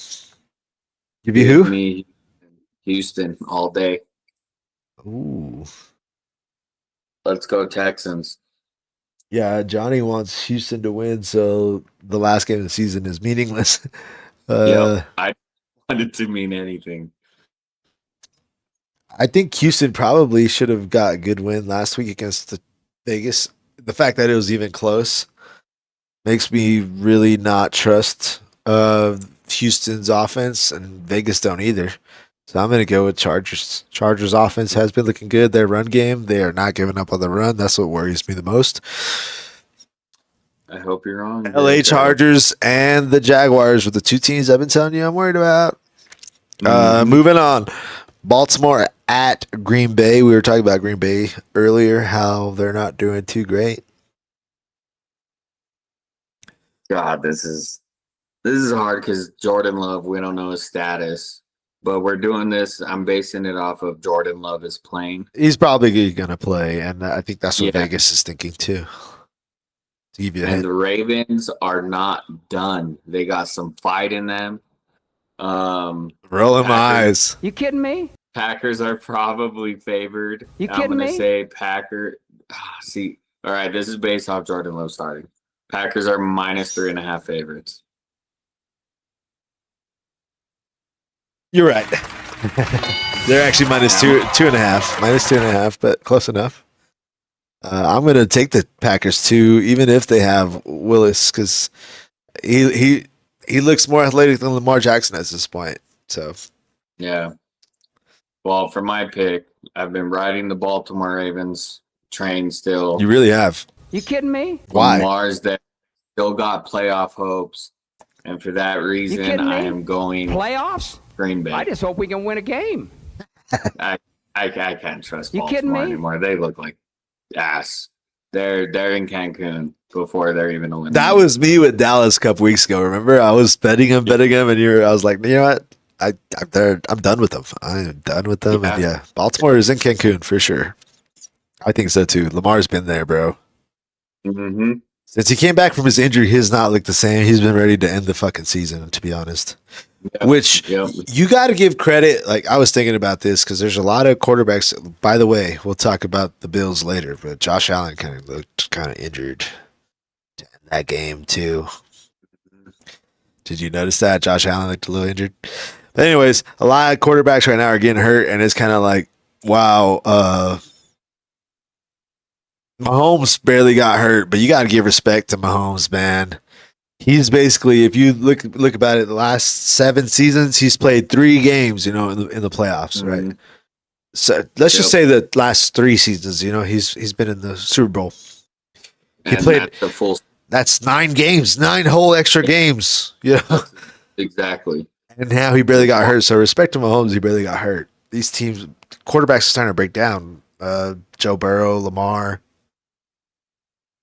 Give you who? Me, Houston all day. Ooh. Let's go Texans. Yeah, Johnny wants Houston to win, so the last game of the season is meaningless. I want it to mean anything. I think Houston probably should have got a good win last week against Vegas. The fact that it was even close makes me really not trust Houston's offense, and Vegas don't either. So I'm going to go with Chargers. Chargers offense has been looking good. Their run game, they are not giving up on the run. That's what worries me the most. I hope you're wrong. LA Chargers and the Jaguars were the two teams I've been telling you I'm worried about. Moving on. Baltimore at Green Bay. We were talking about Green Bay earlier, how they're not doing too great. God, this is hard because Jordan Love, we don't know his status. But we're doing this. I'm basing it off of Jordan Love is playing. He's probably going to play, and I think that's what Vegas is thinking too. To give you and the Ravens are not done. They got some fight in them. Rolling my eyes. You kidding me? Packers are probably favored. You kidding I'm going to me? say Packer. See, all right, this is based off Jordan Love starting. Packers are minus 3.5 favorites. You're right. They're actually minus 2.5. Minus 2.5, but close enough. I'm going to take the Packers too, even if they have Willis, because he looks more athletic than Lamar Jackson at this point. So, yeah. Well, for my pick, I've been riding the Baltimore Ravens train still. You really have. You kidding me? Why? Lamar's there, still got playoff hopes, and for that reason, I am going playoffs. Green Bay. I just hope we can win a game. I can't trust You kidding Baltimore me? anymore. They look like ass. They're in Cancun before they're even eliminated. That was me with Dallas a couple weeks ago. Remember, I was betting him, and I was like, you know what? I'm done with them. I am done with them. Yeah. And yeah, Baltimore is in Cancun for sure. I think so too. Lamar's been there, bro. Mm-hmm. Since he came back from his injury, he has not looked the same. He's been ready to end the fucking season, to be honest. Yep. Which Yep. you got to give credit. Like I was thinking about this because there's a lot of quarterbacks. By the way, we'll talk about the Bills later, but Josh Allen kind of looked kind of injured in that game too. Did you notice that Josh Allen looked a little injured? But anyways, a lot of quarterbacks right now are getting hurt, and it's kind of like, wow. Mahomes barely got hurt, but you got to give respect to Mahomes, man. He's basically, if you look about it, the last 7 seasons, he's played 3 games, in the playoffs, right? So let's just say the last 3 seasons, he's been in the Super Bowl. He played that's 9 games, 9 whole extra games, Exactly. And now he barely got hurt. So respect to Mahomes, he barely got hurt. These teams, quarterbacks are starting to break down. Joe Burrow, Lamar,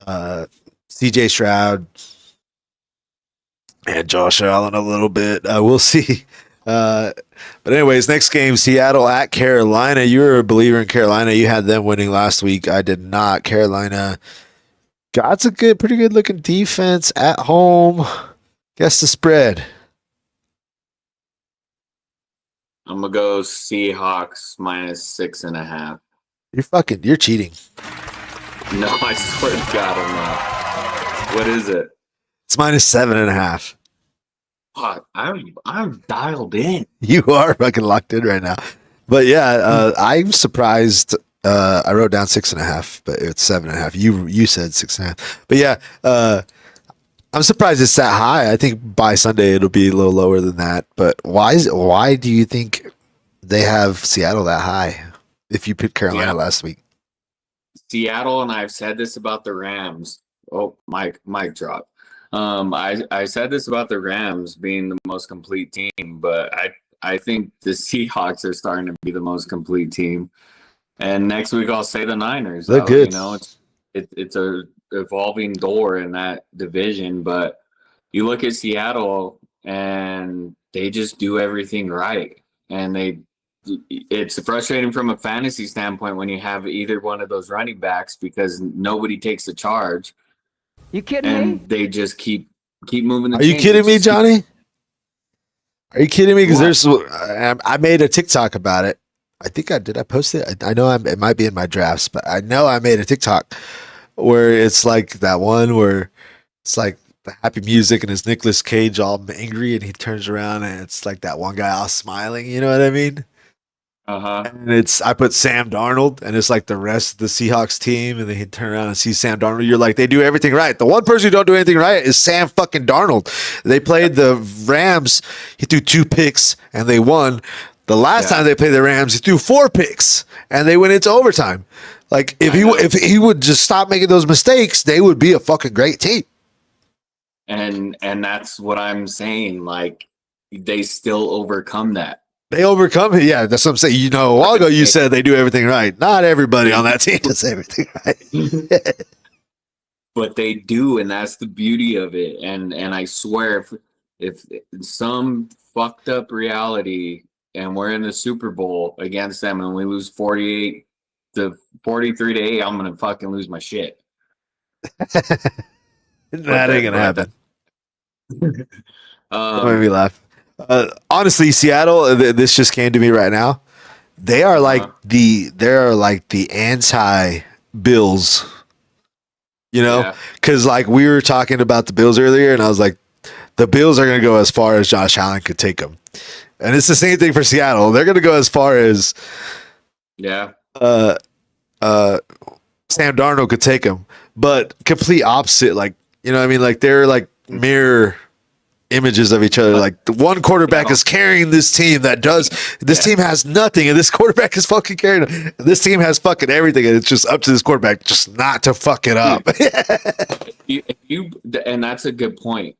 CJ Stroud, and Josh Allen a little bit. We'll see. But anyways, next game, Seattle at Carolina. You were a believer in Carolina. You had them winning last week. I did not. Carolina got a pretty good looking defense at home. Guess the spread. I'm gonna go Seahawks -6.5. You're cheating. No, I swear to God, I'm not. What is it? It's -7.5. Fuck, I'm dialed in. You are fucking locked in right now. But yeah, I'm surprised. I wrote down 6.5, but it's 7.5. You said 6.5. But yeah, I'm surprised it's that high. I think by Sunday it'll be a little lower than that. But why do you think they have Seattle that high? If you picked Carolina last week, Seattle, and I've said this about the Rams. Oh, mic drop. I said this about the Rams being the most complete team, but I think the Seahawks are starting to be the most complete team. And next week I'll say the Niners. They're good. It's a evolving door in that division, but you look at Seattle and they just do everything right, and it's frustrating from a fantasy standpoint when you have either one of those running backs because nobody takes the charge. You kidding and me? they just keep moving. Are you kidding me, Johnny? Are you kidding me? Because I made a TikTok about it. I think I post it. I know it might be in my drafts, but I know I made a TikTok where it's like that one where it's like the happy music and it's Nicolas Cage all angry and he turns around and it's like that one guy all smiling. You know what I mean? And I put Sam Darnold and it's like the rest of the Seahawks team, and then he'd turn around and see Sam Darnold. You're like, they do everything right. The one person who don't do anything right is Sam fucking Darnold. They played the Rams. He threw 2 picks and they won. The last time they played the Rams, he threw 4 picks and they went into overtime. Like if he would just stop making those mistakes, they would be a fucking great team. And that's what I'm saying. Like they still overcome that. They overcome it. Yeah, that's what I'm saying. A while ago you said they do everything right. Not everybody on that team does everything right. But they do, and that's the beauty of it. And I swear, if some fucked up reality and we're in the Super Bowl against them and we lose 43 to 8, I'm gonna fucking lose my shit. That ain't gonna happen. That made me laugh. Honestly, Seattle, this just came to me right now. They are like the anti Bills, because like we were talking about the Bills earlier, and I was like, the Bills are going to go as far as Josh Allen could take them, and it's the same thing for Seattle. They're going to go as far as Sam Darnold could take them, but complete opposite. Like what I mean, like they're like mirror images of each other. Like the one quarterback is carrying this team that does this team has nothing, and this quarterback is fucking carrying them. And this team has fucking everything, and it's just up to this quarterback just not to fuck it up. And that's a good point.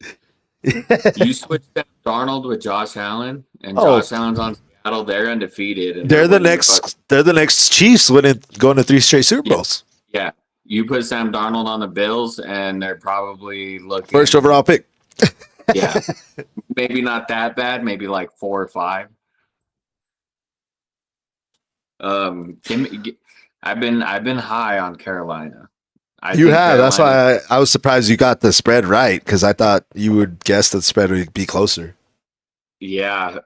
You switch that Darnold with Josh Allen, and Josh Allen's on Seattle. They're undefeated. And they're the next Chiefs going to 3 straight Super Bowls. Yeah. You put Sam Darnold on the Bills, and they're probably looking first overall pick. Yeah, maybe not that bad. Maybe like 4 or 5. I've been high on Carolina. I You think have. That's Carolina. why I was surprised you got the spread right because I thought you would guess that the spread would be closer. Yeah.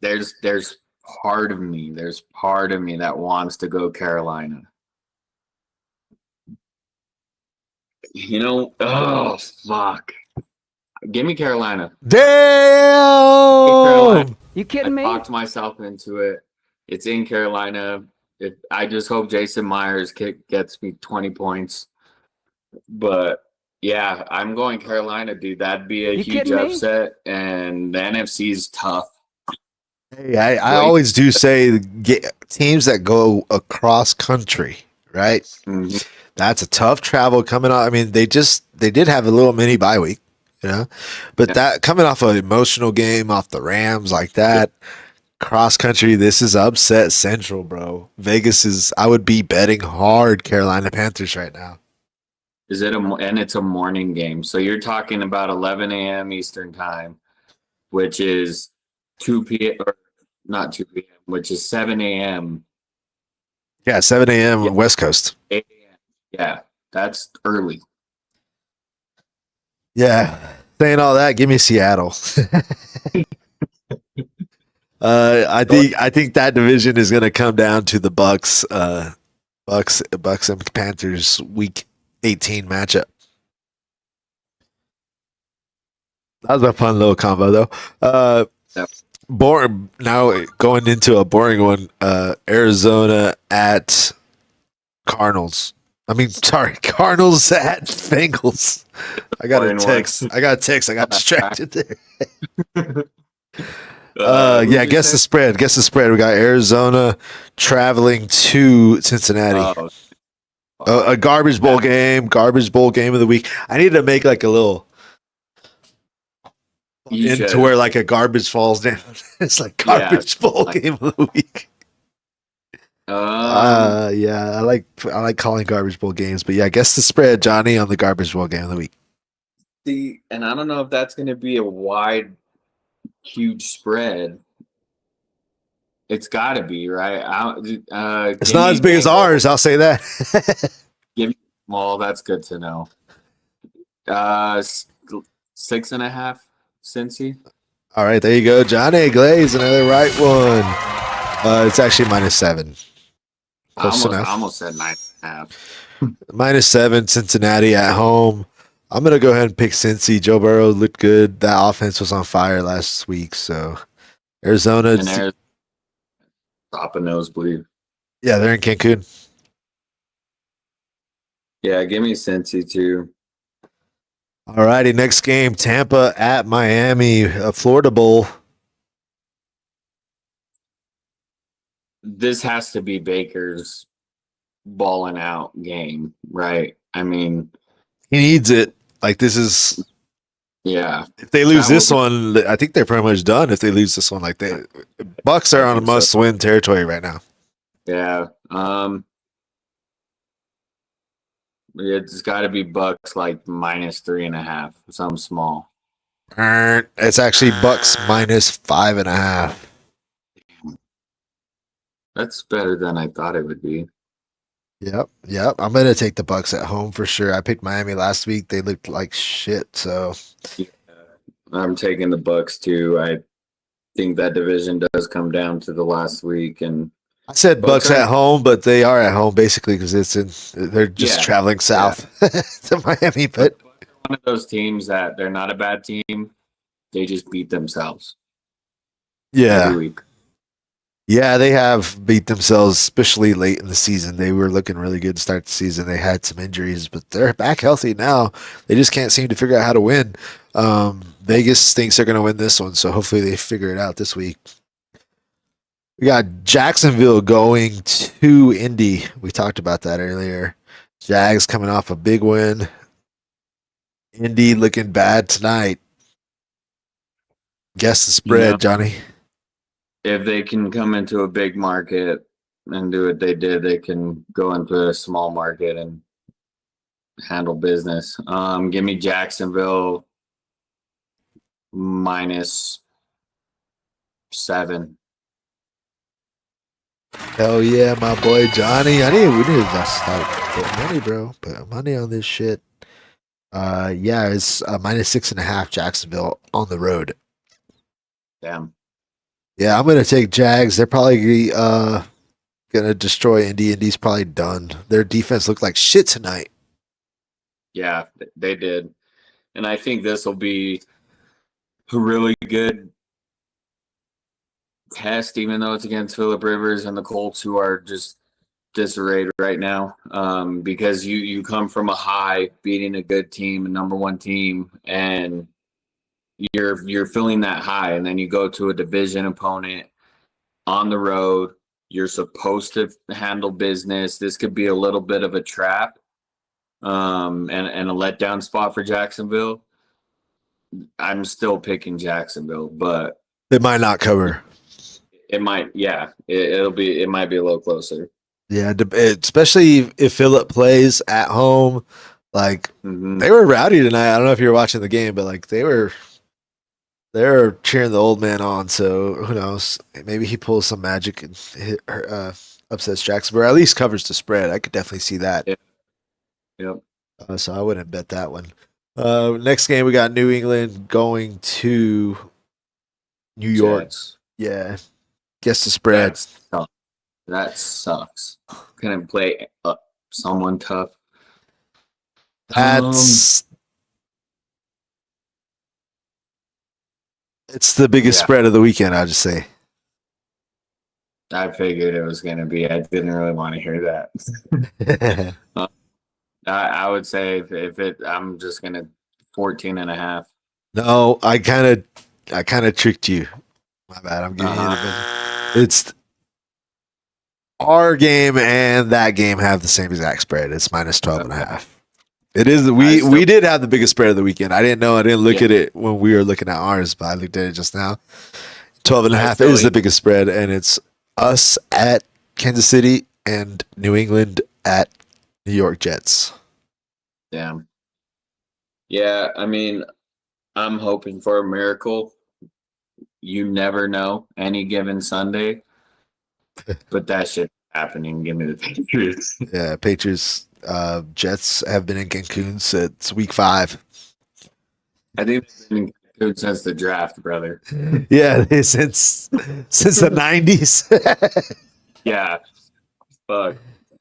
There's part of me. There's part of me that wants to go Carolina. Oh fuck. Give me Carolina. Carolina. Damn. You I kidding me? talked myself into it. It's in Carolina. I just hope Jason Myers gets me 20 points. But yeah, I'm going Carolina, dude. That'd be a You huge kidding me? upset, and the NFC is tough. Hey, I Wait. always do say teams that go across country, right? Mhm. That's a tough travel coming off. I mean, they did have a little mini bye week, but Yeah. that coming off an emotional game off the Rams like that, cross country, this is upset central, bro. Vegas is. I would be betting hard Carolina Panthers right now. And it's a morning game, so you're talking about 11 a.m. Eastern time, which is 2 p.m. or not 2 p.m., which is 7 a.m. Yeah, 7 a.m. Yeah. West Coast. 8 a.m. Yeah, that's early. Yeah. Saying all that, give me Seattle. I think that division is going to come down to the Bucks and Panthers week 18 matchup. That was a fun little combo though. Yep. Boring. Now going into a boring one. Arizona at Cardinals. Cardinals at Bengals. I got a text. I got distracted there. Yeah, guess the spread. Guess the spread. We got Arizona traveling to Cincinnati. A garbage bowl game. Garbage bowl game of the week. I need to make like a little into where like a garbage falls down. It's like garbage bowl game of the week. Yeah, I like calling garbage bowl games, but yeah, guess the spread, Johnny, on the garbage bowl game of the week. See, and I don't know if that's going to be a wide, huge spread. It's got to be, right? It's not as big as ours, I'll say that. Well, that's good to know. 6.5, Cincy. All right, there you go, Johnny Glaze, another right one. It's actually -7. I almost said 9.5. -7, Cincinnati at home. I'm gonna go ahead and pick Cincy. Joe Burrow looked good. That offense was on fire last week. So Arizona, top of nosebleed. Yeah, they're in Cancun. Yeah, give me Cincy too. All righty, next game, Tampa at Miami, a Florida Bowl. This has to be Baker's balling out game, right? I mean, he needs it. Like this is, yeah. If they lose this one, I think they're pretty much done. If they lose this one, like Bucks are on a must-win territory right now. Yeah. It's got to be Bucks like -3.5, something small. It's actually Bucks -5.5. That's better than I thought it would be. Yep. I'm gonna take the Bucks at home for sure. I picked Miami last week. They looked like shit. So yeah, I'm taking the Bucks too. I think that division does come down to the last week, and I said Bucks at home, but they are at home basically because they're just traveling south to Miami. But one of those teams that they're not a bad team. They just beat themselves. Every week. Yeah, they have beat themselves, especially late in the season. They were looking really good to start the season. They had some injuries, but they're back healthy now. They just can't seem to figure out how to win. Vegas thinks they're going to win this one, so hopefully they figure it out this week. We got Jacksonville going to Indy. We talked about that earlier. Jags coming off a big win. Indy looking bad tonight. Guess the spread, Johnny. If they can come into a big market and do what they did, they can go into a small market and handle business. Give me Jacksonville -7. Hell yeah, my boy Johnny. We need to start putting money, bro. Put money on this shit. Yeah, it's -6.5 Jacksonville on the road. Damn. Yeah, I'm gonna take Jags. They're probably gonna destroy Indy. Indy's probably done. Their defense looked like shit tonight. Yeah, they did. And I think this will be a really good test, even though it's against Phillip Rivers and the Colts, who are just disarrayed right now. Because you come from a high, beating a good team, a number one team, and you're feeling that high, and then you go to a division opponent on the road. You're supposed to handle business. This could be a little bit of a trap, and a letdown spot for Jacksonville. I'm still picking Jacksonville, but They might not cover. it might. Yeah, it might be a little closer. Yeah, especially if Phillip plays at home. Like Mhm. they were rowdy tonight. I don't know if you were watching the game, but like they were cheering the old man on. So who knows? Maybe he pulls some magic and upsets Jacksonville, or at least covers the spread. I could definitely see that. Yeah. Yep. So I wouldn't bet that one. Next game we got New England going to New York. Jets. Yeah, guess the spread. That sucks. Couldn't play someone tough. That's it's the biggest Yeah. spread of the weekend. I'll just say. I figured it was going to be. I didn't really want to hear that. I would say if it, I'm just going to 14.5. No, I kind of tricked you. My bad. I'm giving you the It's our game and that game have the same exact spread. It's -12.5. It is. We did have the biggest spread of the weekend. I didn't know. I didn't look at it when we were looking at ours, but I looked at it just now. 12.5 is the biggest spread, and it's us at Kansas City and New England at New York Jets. Damn. Yeah, I mean, I'm hoping for a miracle. You never know any given Sunday, but that shit happening. Give me the Patriots. Yeah, Patriots, Jets have been in Cancun since week 5. I think they've been in Cancun since the draft, brother. Yeah, since the 90s. Yeah. Fuck.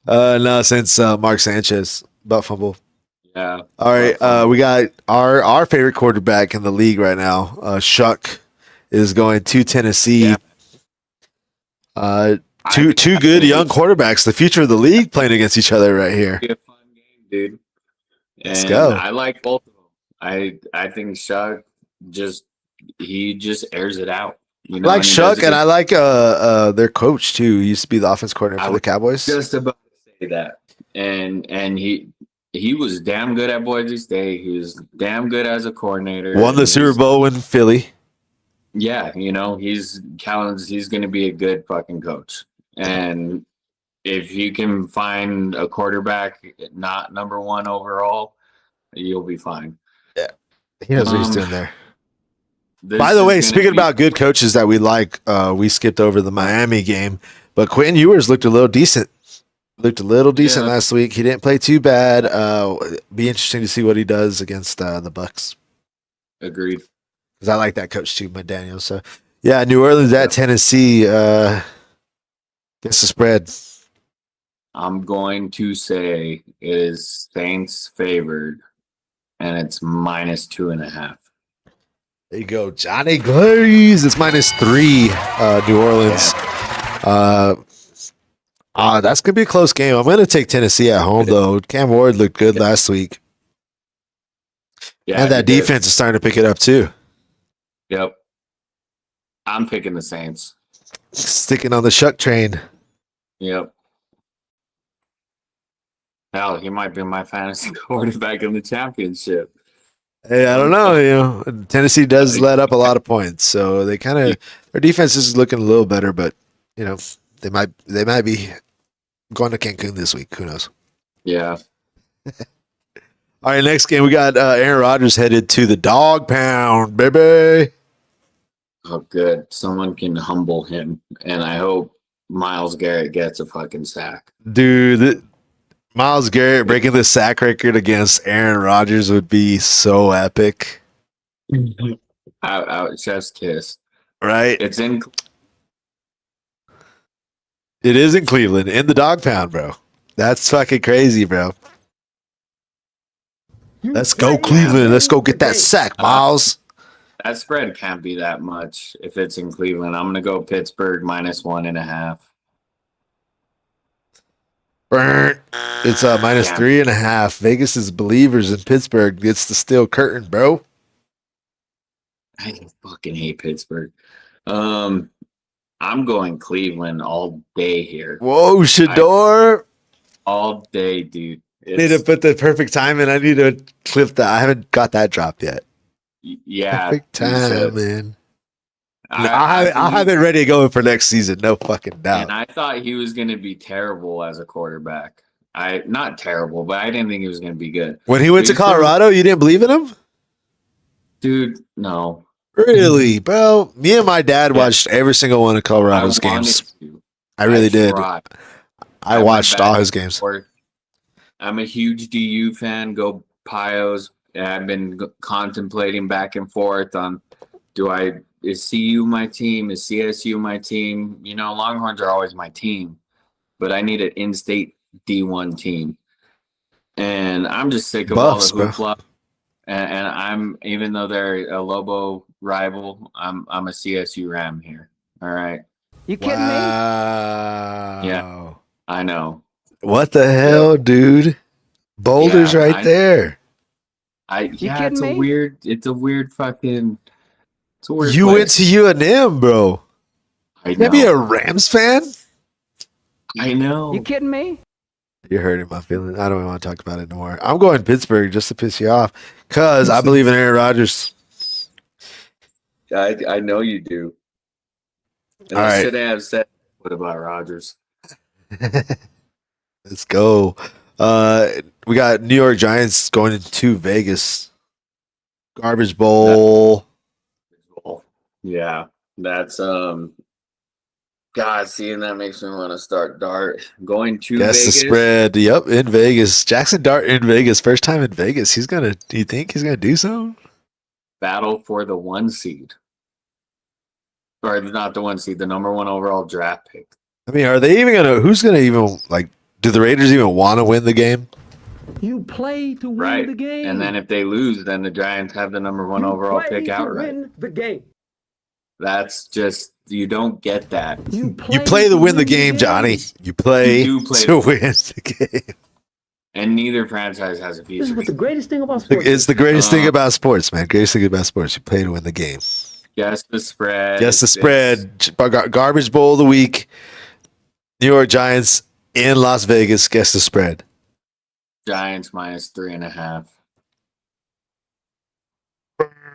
No, since Mark Sanchez butt fumble. Yeah. All right, we got our favorite quarterback in the league right now. Shuck is going to Tennessee. Yeah. Two good young quarterbacks, the future of the league, playing against each other right here. Be a fun game, dude. Let's go. I like both of them. I think Shuck he just airs it out. You know, I like Shuck, and I like their coach too. He used to be the offense coordinator for the Cowboys. Just about to say that, and he was damn good at Boise State. He was damn good as a coordinator. Won the Super Bowl in Philly. Yeah, you know, he's going to be a good fucking coach. And if you can find a quarterback not number 1 overall, you'll be fine. Yeah, he knows what he's doing there. By the way, speaking about good coaches that we like, we skipped over the Miami game, but Quentin Ewers looked a little decent. Last week. He didn't play too bad. Be interesting to see what he does against the Bucks. Agreed. Because I like that coach too, McDaniel. So yeah, New Orleans at Tennessee. Guess the spread. I'm going to say is Saints favored, and it's -2.5. There you go, Johnny Glaze. It's -3. New Orleans. That's gonna be a close game. I'm gonna take Tennessee at home though. Cam Ward looked good last week. Yeah, and that defense is starting to pick it up too. Yep. I'm picking the Saints. Sticking on the Shuck train. Yep. Hell, he might be my fantasy quarterback in the championship. Hey, I don't know. You know, Tennessee does let up a lot of points, so they kind of their defense is looking a little better, but you know they might be going to Cancun this week. Who knows? Yeah. All right, next game we got Aaron Rodgers headed to the dog pound, baby. Oh, good. Someone can humble him, and I hope Miles Garrett gets a fucking sack. Dude, Myles Garrett breaking the sack record against Aaron Rodgers would be so epic. Out, chest kiss. Right? It's in. It is in Cleveland, in the dog pound, bro. That's fucking crazy, bro. Let's go, Cleveland. Let's go get that sack, Miles. That spread can't be that much if it's in Cleveland. I'm gonna go Pittsburgh -1.5. It's minus 3.5. Vegas is believers in Pittsburgh. It's the steel curtain, bro. I fucking hate Pittsburgh. I'm going Cleveland all day here. Whoa, Shador. All day, dude. I need to put the perfect time in. I need to clip that. I haven't got that dropped yet. Yeah. Perfect time, man. I'll have it ready to go for next season. No fucking doubt. And I thought he was going to be terrible as a quarterback. Not terrible, but I didn't think he was going to be good. When he went to Colorado, you didn't believe in him? Dude, no. Really, bro? Me and my dad watched every single one of Colorado's games. I really did. I watched all his games. I'm a huge DU fan. Go Pios. And I've been contemplating back and forth on is CU my team? Is CSU my team? You know, Longhorns are always my team, but I need an in-state D1 team. And I'm just sick of all the hoopla. And I'm, even though they're a Lobo rival, I'm a CSU Ram here. All right. You kidding me? Yeah, I know. What the hell, dude? Boulder's right there. It's a weird fucking. It's a weird you place. went to UNM, bro. I know. Maybe a Rams fan? I know. You kidding me? You're hurting my feelings. I don't even want to talk about it no more. I'm going Pittsburgh just to piss you off because I believe in Aaron Rodgers. I know you do. And all I right. should have said, what about Rodgers? Let's go. We got New York Giants going into Vegas. Garbage Bowl. Yeah, that's God, seeing that makes me want to start Dart. Going to Guess Vegas. the spread. Yep, in Vegas. Jackson Dart in Vegas. First time in Vegas. Do you think he's gonna do something? Battle for the 1 seed. Or not the 1 seed, the number 1 overall draft pick. I mean, are they even gonna who's gonna even do the Raiders even want to win the game? You play to win the game. And then if they lose, then the Giants have the number 1 overall pick outright. Win the game. That's just, you don't get that. You play to win the game, Johnny. You play to win the game. And neither franchise has a future. This is what the greatest thing about sports. It's the greatest thing about sports, man. Greatest thing about sports. You play to win the game. Guess the spread. Guess the spread. Garbage Bowl of the week. New York Giants in Las Vegas. Guess the spread. Giants -3.5.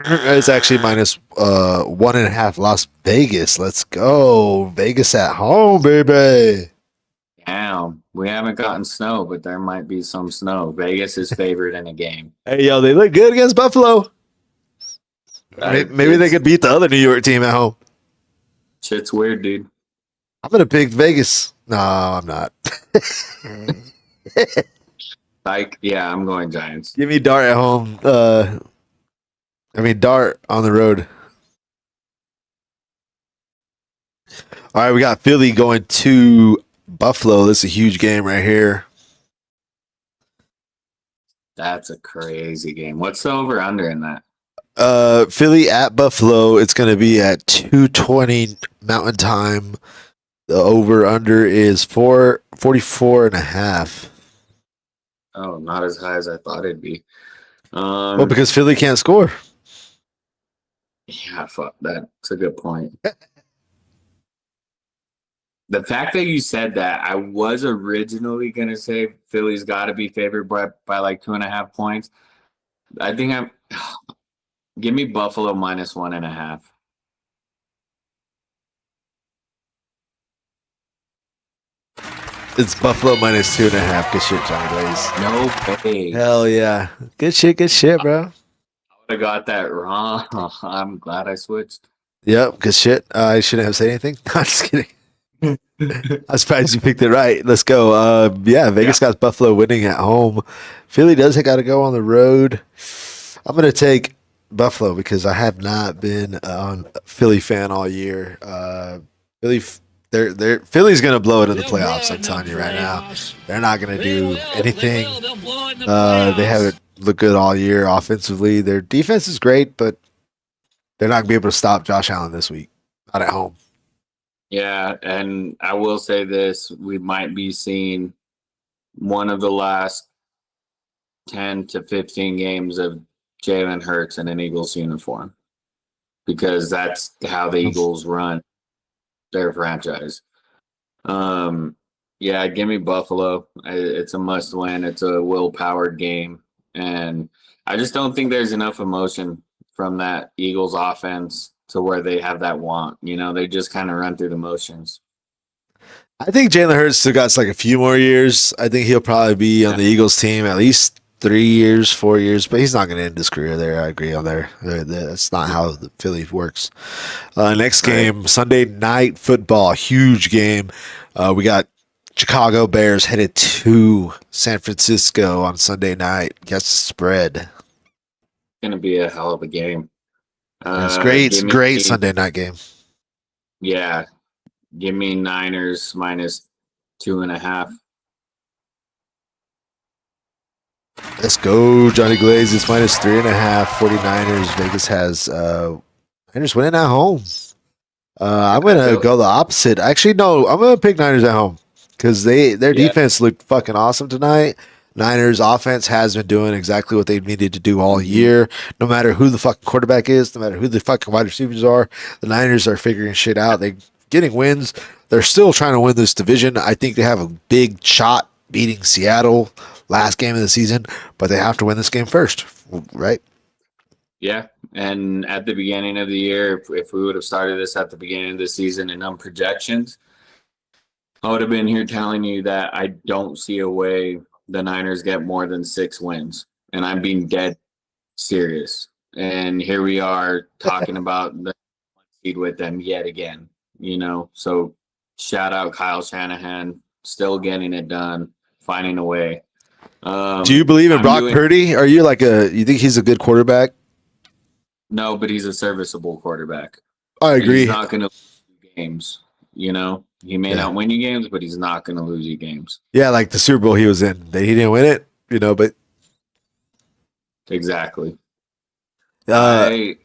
It's actually -1.5 Las Vegas. Let's go. Vegas at home, baby. Damn. We haven't gotten snow, but there might be some snow. Vegas is favored in a game. Hey, yo, they look good against Buffalo. Maybe they could beat the other New York team at home. Shit's weird, dude. I'm going to pick Vegas. No, I'm not. I'm going Giants. Give me Dart at home. Dart on the road. All right, we got Philly going to Buffalo. This is a huge game right here. That's a crazy game. What's the over under in that? Philly at Buffalo. It's going to be at 2:20 Mountain Time. The over under is 44.5. Oh, not as high as I thought it'd be. Well, because Philly can't score. Yeah, fuck that. That's a good point. The fact that you said that, I was originally going to say Philly's got to be favored by like 2.5 points. I think give me Buffalo -1.5. It's Buffalo minus 2.5. Good shit, Johnny Blaze. No way. Hell yeah. Good shit, bro. I would have got that wrong. I'm glad I switched. Yep, good shit. I shouldn't have said anything. I'm just kidding. I'm surprised you picked it right. Let's go. Vegas got Buffalo winning at home. Philly does got to go on the road. I'm going to take Buffalo because I have not been on Philly fan all year. Philly's going to blow it in the playoffs. I'm telling you right now. They're not going to do anything. They haven't looked good all year offensively. Their defense is great, but they're not going to be able to stop Josh Allen this week. Not at home. Yeah, and I will say this. We might be seeing one of the last 10 to 15 games of Jalen Hurts in an Eagles uniform because that's how the Eagles run their franchise. Give me Buffalo. It's a must win. It's a will-powered game. And I just don't think there's enough emotion from that Eagles offense to where they have that want. They just kind of run through the motions. I think Jalen Hurts still got like a few more years. I think he'll probably be on the Eagles team at least 3 years, 4 years, but he's not going to end his career there. I agree on there. That's not how the Philly works. Next game, Sunday Night Football, huge game. We got Chicago Bears headed to San Francisco on Sunday night. Guess the spread. It's going to be a hell of a game. It's great. It's a great Sunday night game. Yeah. Give me Niners minus 2.5. Let's go, Johnny Glaze. It's minus 3.5. 49ers. Vegas has Niners winning at home. I'm gonna go the opposite. Actually, no, I'm gonna pick Niners at home because their defense looked fucking awesome tonight. Niners offense has been doing exactly what they needed to do all year. No matter who the fucking quarterback is, no matter who the fucking wide receivers are, the Niners are figuring shit out. They're getting wins. They're still trying to win this division. I think they have a big shot beating Seattle last game of the season, but they have to win this game first, right? Yeah, and at the beginning of the year, if we would have started this at the beginning of the season and on projections, I would have been here telling you that I don't see a way the Niners get more than 6 wins, and I'm being dead serious. And here we are talking about the seed with them yet again, So shout out Kyle Shanahan, still getting it done, finding a way. Do you believe in Brock Purdy? Are you you think he's a good quarterback? No, but he's a serviceable quarterback. I agree. He's not going to lose games, He may not win you games, but he's not going to lose you games. Yeah, like the Super Bowl he was in. He didn't win it, but... Exactly. I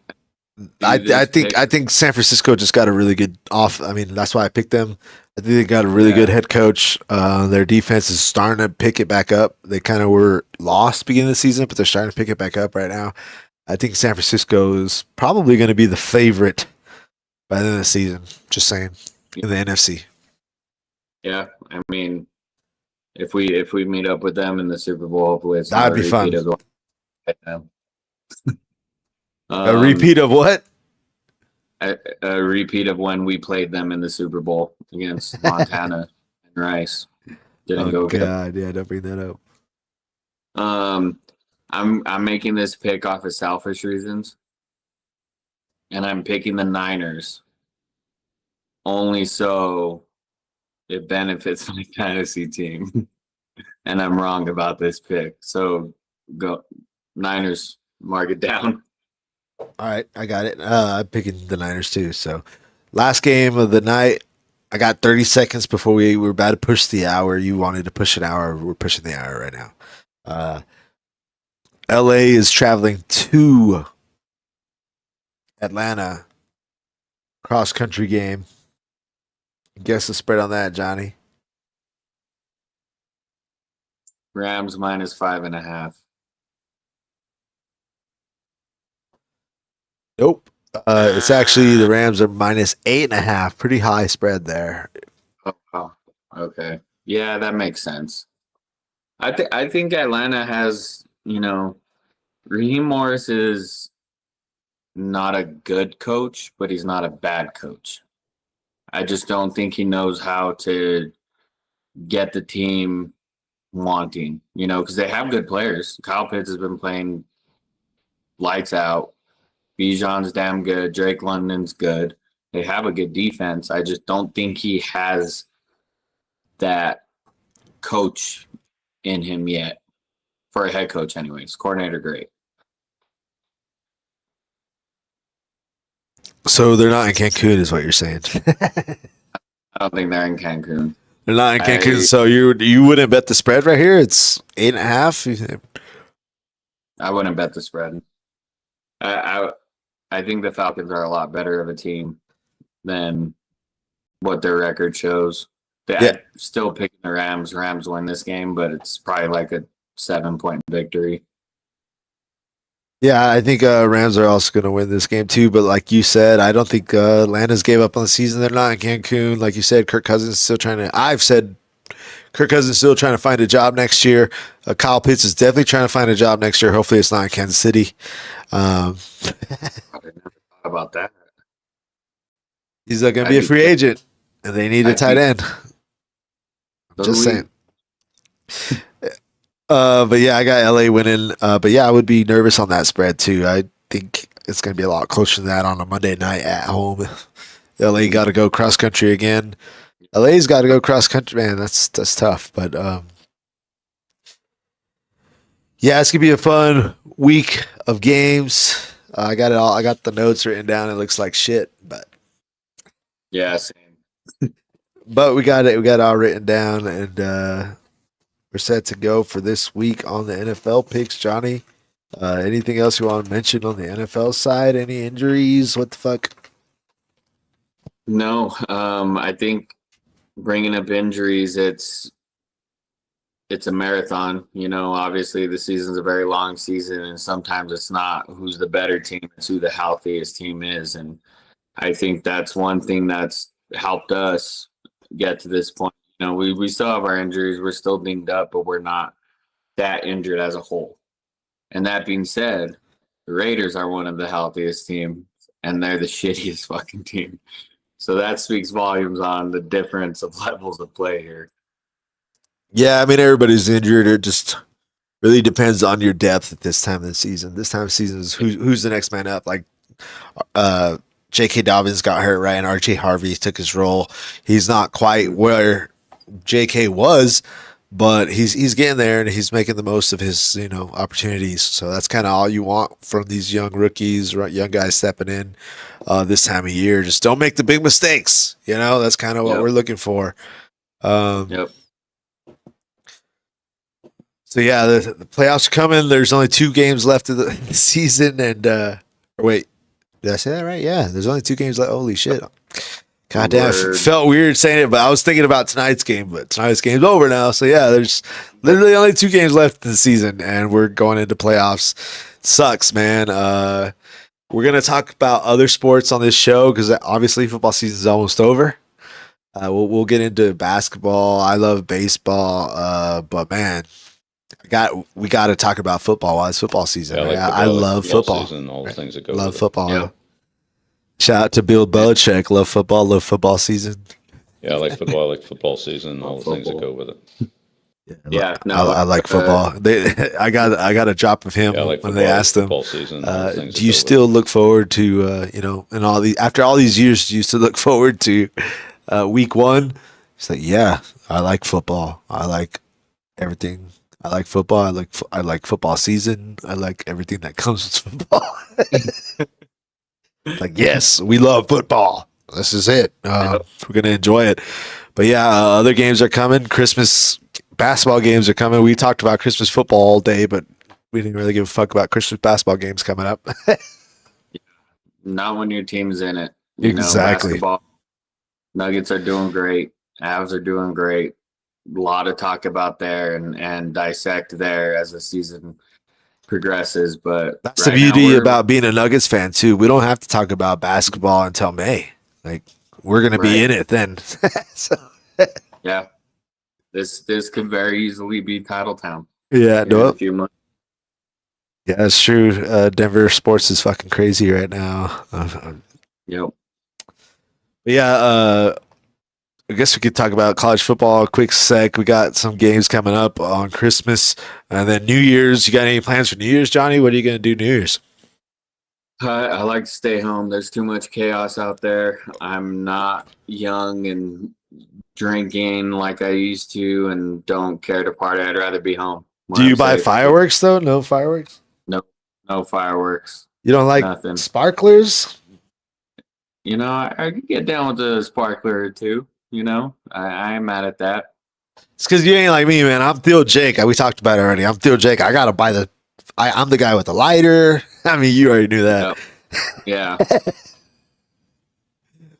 think San Francisco just got a really good that's why I picked them. I think they got a really good head coach. Their defense is starting to pick it back up. They kind of were lost beginning of the season, but they're starting to pick it back up right now. I think San Francisco is probably going to be the favorite by the end of the season. Just saying, in the NFC. Yeah, if we meet up with them in the Super Bowl, hopefully it's that'd be fun. A repeat of what? A repeat of when we played them in the Super Bowl against Montana and Rice. Didn't go good. God, yeah, don't bring that up. I'm making this pick off of selfish reasons, and I'm picking the Niners only so it benefits my fantasy team. And I'm wrong about this pick. So go Niners, mark it down. All right, I got it. I'm picking the Niners too. So last game of the night, I got 30 seconds before we were about to push the hour. You wanted to push an hour. We're pushing the hour right now. LA is traveling to Atlanta. Cross country game. Guess the spread on that, Johnny. Rams minus 5.5. Nope. It's actually the Rams are minus 8.5. Pretty high spread there. Oh, okay. Yeah, that makes sense. I think Atlanta has, Raheem Morris is not a good coach, but he's not a bad coach. I just don't think he knows how to get the team wanting, because they have good players. Kyle Pitts has been playing lights out. Bijan's damn good. Drake London's good. They have a good defense. I just don't think he has that coach in him yet. For a head coach, anyways. Coordinator, great. So they're not in Cancun, is what you're saying. I don't think they're in Cancun. They're not in Cancun, so you wouldn't bet the spread right here? It's 8.5. I wouldn't bet the spread. I think the Falcons are a lot better of a team than what their record shows. I'm still picking the Rams. Rams win this game, but it's probably like a 7-point victory. Yeah, I think Rams are also going to win this game too. But like you said, I don't think Atlanta's gave up on the season. They're not in Cancun. Like you said, Kirk Cousins is still trying to. I've said Kirk Cousins is still trying to find a job next year. Kyle Pitts is definitely trying to find a job next year. Hopefully, it's not in Kansas City. I never thought about that. He's going to be a free agent, and they need a tight end. Just saying. But yeah, I got LA winning. But yeah, I would be nervous on that spread too. I think it's going to be a lot closer than that on a Monday night at home. LA got to go cross country again. LA's got to go cross country, man. That's tough. But yeah, it's gonna be a fun week of games. I got it all. I got the notes written down. It looks like shit, but yeah, same. But we got it. We got it all written down, and we're set to go for this week on the NFL picks. Johnny, anything else you want to mention on the NFL side? Any injuries? What the fuck? No, I think bringing up injuries, it's a marathon. Obviously the season's a very long season, and sometimes it's not who's the better team, it's who the healthiest team is. And I think that's one thing that's helped us get to this point. We still have our injuries. We're still dinged up, but we're not that injured as a whole. And that being said, the Raiders are one of the healthiest teams, and they're the shittiest fucking team. So that speaks volumes on the difference of levels of play here. Yeah, I mean, everybody's injured. It just really depends on your depth at this time of the season. This time of the season is who's the next man up. Like, J.K. Dobbins got hurt, right? And R.J. Harvey took his role. He's not quite where J.K. was, but he's getting there, and he's making the most of his opportunities. So that's kind of all you want from these young rookies, right? Young guys stepping in this time of year. Just don't make the big mistakes. That's kind of what we're looking for. Yep. So yeah, the playoffs are coming. There's only 2 games left of the season, and wait, did I say that right? Yeah, there's only 2 games left. Holy shit! God damn, felt weird saying it, but I was thinking about tonight's game. But tonight's game's over now, so yeah, there's literally only 2 games left in the season, and we're going into playoffs. It sucks, man. We're gonna talk about other sports on this show because obviously football season is almost over. We'll get into basketball. I love baseball, but man. We got to talk about football while it's football season. Yeah, right? football, I love football. Season, all the things that go love with football. Yeah. Shout out to Bill Belichick. Love football season. Yeah, I like football. I like football season, all the things that go with it. Yeah, I like football. I got a drop of him when they asked him, season, do you still look forward to and all these after all these years, do you still look forward to week 1? He's like, yeah, I like football. I like everything. I like football. I like football season. I like everything that comes with football. Like, yes, we love football. This is it. We're gonna enjoy it. But yeah, other games are coming. Christmas basketball games are coming. We talked about Christmas football all day, but we didn't really give a fuck about Christmas basketball games coming up. Not when your team's in it. Exactly. Basketball, Nuggets are doing great. Avs are doing great. A lot of talk about there and dissect there as the season progresses. But that's the beauty about being a Nuggets fan too. We don't have to talk about basketball until May. Like, we're gonna be in it then. So. Yeah, this could very easily be title town. Yeah, no. A few months. Yeah, it's true. Denver sports is fucking crazy right now. Yep. But yeah, I guess we could talk about college football a quick sec. We got some games coming up on Christmas and then New Year's. You got any plans for New Year's, Johnny? What are you going to do New Year's? I like to stay home. There's too much chaos out there. I'm not young and drinking like I used to and don't care to party. I'd rather be home. Do you buy fireworks though? No fireworks? No fireworks. You don't like Nothing. sparklers? I could get down with the sparkler or two. I ain't mad at that. It's because you ain't like me, man. I'm Theo Jake. We talked about it already. I'm Theo Jake. I gotta buy I'm the guy with the lighter. I mean, you already knew that. Yep. Yeah.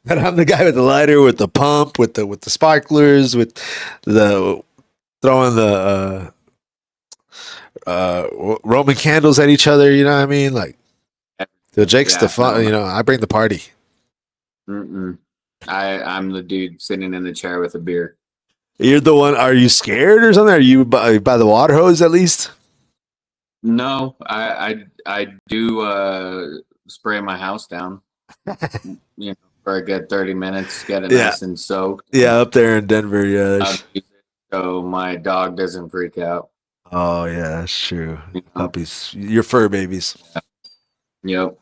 But I'm the guy with the lighter, with the pump, with the sparklers, with the throwing the Roman candles at each other. You know what I mean? Like the Jake's the fun. I bring the party. Mm-mm. I'm the dude sitting in the chair with a beer. You're the one. Are you scared or something? Are you by the water hose at least? No, I do spray my house down. For a good 30 minutes, get it nice and soaked. Yeah, up there in Denver, yeah. So my dog doesn't freak out. Oh yeah, that's true. Puppies, your fur babies. Yep.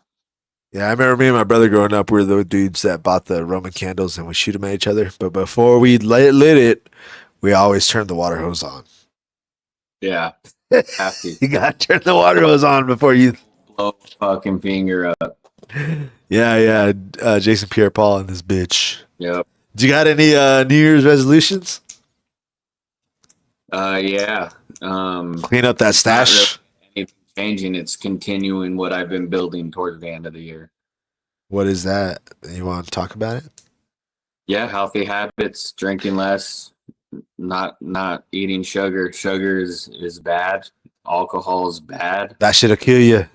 Yeah, I remember me and my brother growing up. We were the dudes that bought the Roman candles and we shoot them at each other. But before we lit it, we always turned the water hose on. Yeah. Have to. You got to turn the water hose on before you blow a fucking finger up. Yeah. Jason Pierre-Paul and this bitch. Yep. Do you got any New Year's resolutions? Yeah. Clean up that stash. Really anything changing. It's continuing what I've been building towards the end of the year. What is that? You want to talk about it? Yeah, healthy habits, drinking less, not eating sugar. Sugar is bad. Alcohol is bad. That shit'll kill you.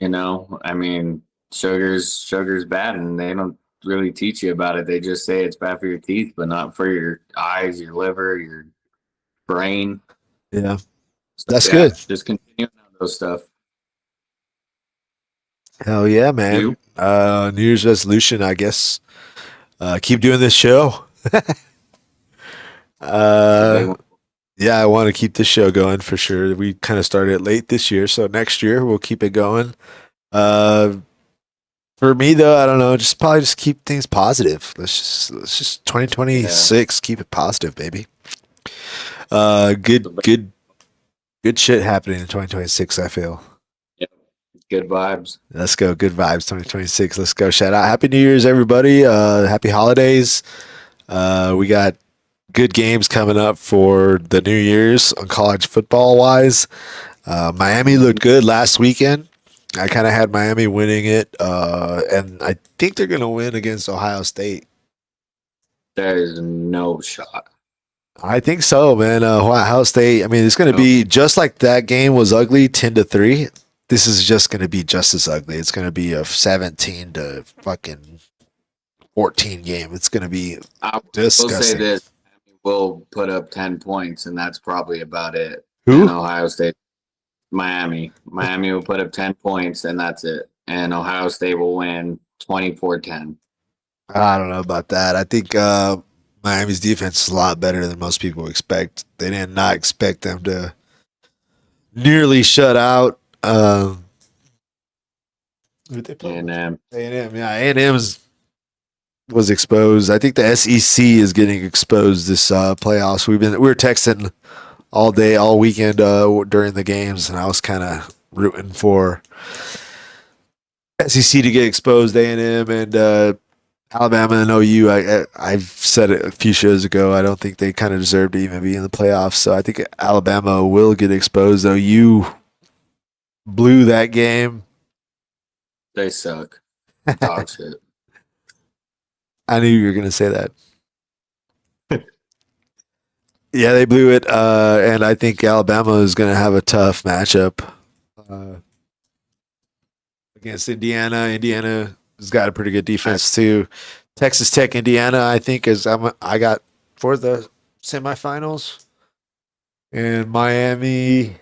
I mean, sugar's bad, and they don't really teach you about it. They just say it's bad for your teeth, but not for your eyes, your liver, your brain. Yeah, so, that's good. Just continue on those stuff. Hell yeah, man. New Year's resolution, I guess. Keep doing this show. Yeah, I want to keep this show going for sure. We kind of started late this year, so next year we'll keep it going. For me though, I don't know, just keep things positive. Let's just 2026 keep it positive, baby. Good shit happening in 2026, I feel. Yep. Good vibes. Let's go. Good vibes 2026. Let's go. Shout out. Happy New Year's, everybody. Happy holidays. We got good games coming up for the New Year's on college football wise. Miami looked good last weekend. I kind of had Miami winning it, and I think they're going to win against Ohio State. There is no shot. I think so, man. Ohio State, I mean, it's going to be just like that game was ugly, 10-3. This is just going to be just as ugly. It's going to be a 17 to fucking 14 game. It's going to be disgusting. We'll say this. We'll put up 10 points, and that's probably about it. Who? And Ohio State. Miami. Miami will put up 10 points, and that's it. And Ohio State will win 24-10. I don't know about that. I think Miami's defense is a lot better than most people expect. They did not expect them to nearly shut out. A&M. A&M. Yeah, A&M was exposed. I think the SEC is getting exposed this playoffs. We were texting all day, all weekend during the games, and I was kind of rooting for SEC to get exposed. A&M and Alabama and OU. I've said it a few shows ago. I don't think they kind of deserve to even be in the playoffs. So I think Alabama will get exposed. OU blew that game. They suck. Dog shit. I knew you were going to say that. Yeah, they blew it, and I think Alabama is going to have a tough matchup against Indiana. Indiana has got a pretty good defense too. Texas Tech, Indiana, I think I got for the semifinals, and Miami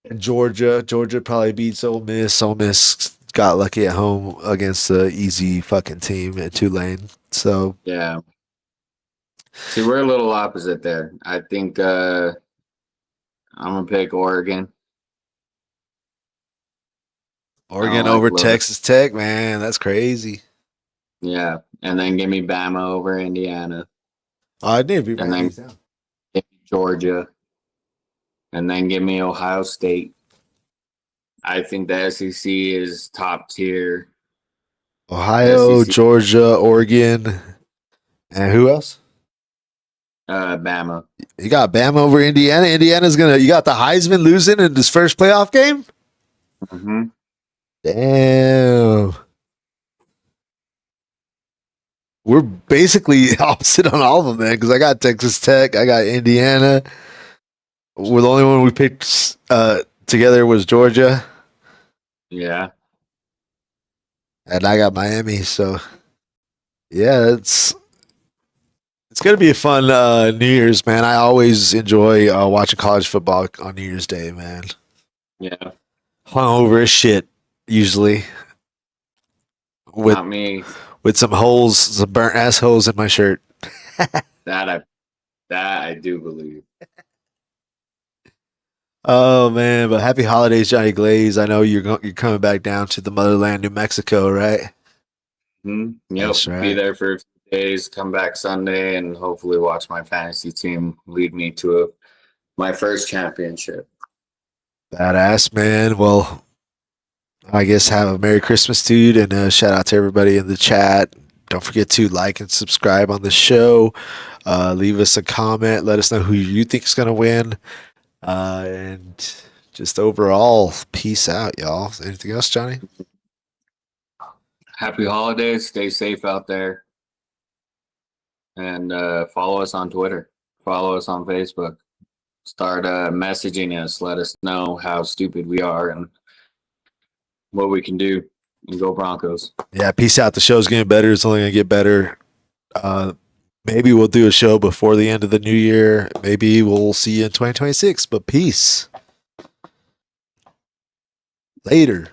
and Georgia. Georgia probably beats Ole Miss. Ole Miss got lucky at home against the easy fucking team at Tulane. So Yeah. See, we're a little opposite there. I think I'm gonna pick Oregon. Oregon like over Florida. Texas Tech, man, that's crazy. Yeah, and then give me Bama over Indiana, Oh, I need to be and writing then these down. give me Georgia, and then give me Ohio State. I think the SEC is top tier. Ohio, SEC, Georgia, Oregon, and who else? Bama. You got Bama over Indiana. Indiana's gonna. You got the Heisman losing in his first playoff game. Mm-hmm. Damn. We're basically opposite on all of them, man. Because I got Texas Tech, I got Indiana. We're the only one we picked together was Georgia, Yeah. and I got Miami. So yeah, it's gonna be a fun New Year's, man. I always enjoy watching college football on New Year's Day, man. Yeah. Hungover as shit usually with Not me. with some holes, some burnt ass holes in my shirt. That I do believe. Oh man, but happy holidays, Johnny Glaze. I know you're coming back down to the motherland, New Mexico, right? Yep. That's right. Be there for a few days, come back Sunday, and hopefully watch my fantasy team lead me to my first championship. Badass, man. Well, I guess have a Merry Christmas, dude, and shout out to everybody in the chat. Don't forget to like and subscribe on the show. Leave us a comment. Let us know who you think is going to win. And just overall, peace out, y'all. Anything else, Johnny? Happy holidays. Stay safe out there. And follow us on Twitter. Follow us on Facebook. Start messaging us. Let us know how stupid we are and what we can do. And go Broncos. Yeah, peace out. The show's getting better. It's only going to get better. Maybe we'll do a show before the end of the new year. Maybe we'll see you in 2026. But peace. Later.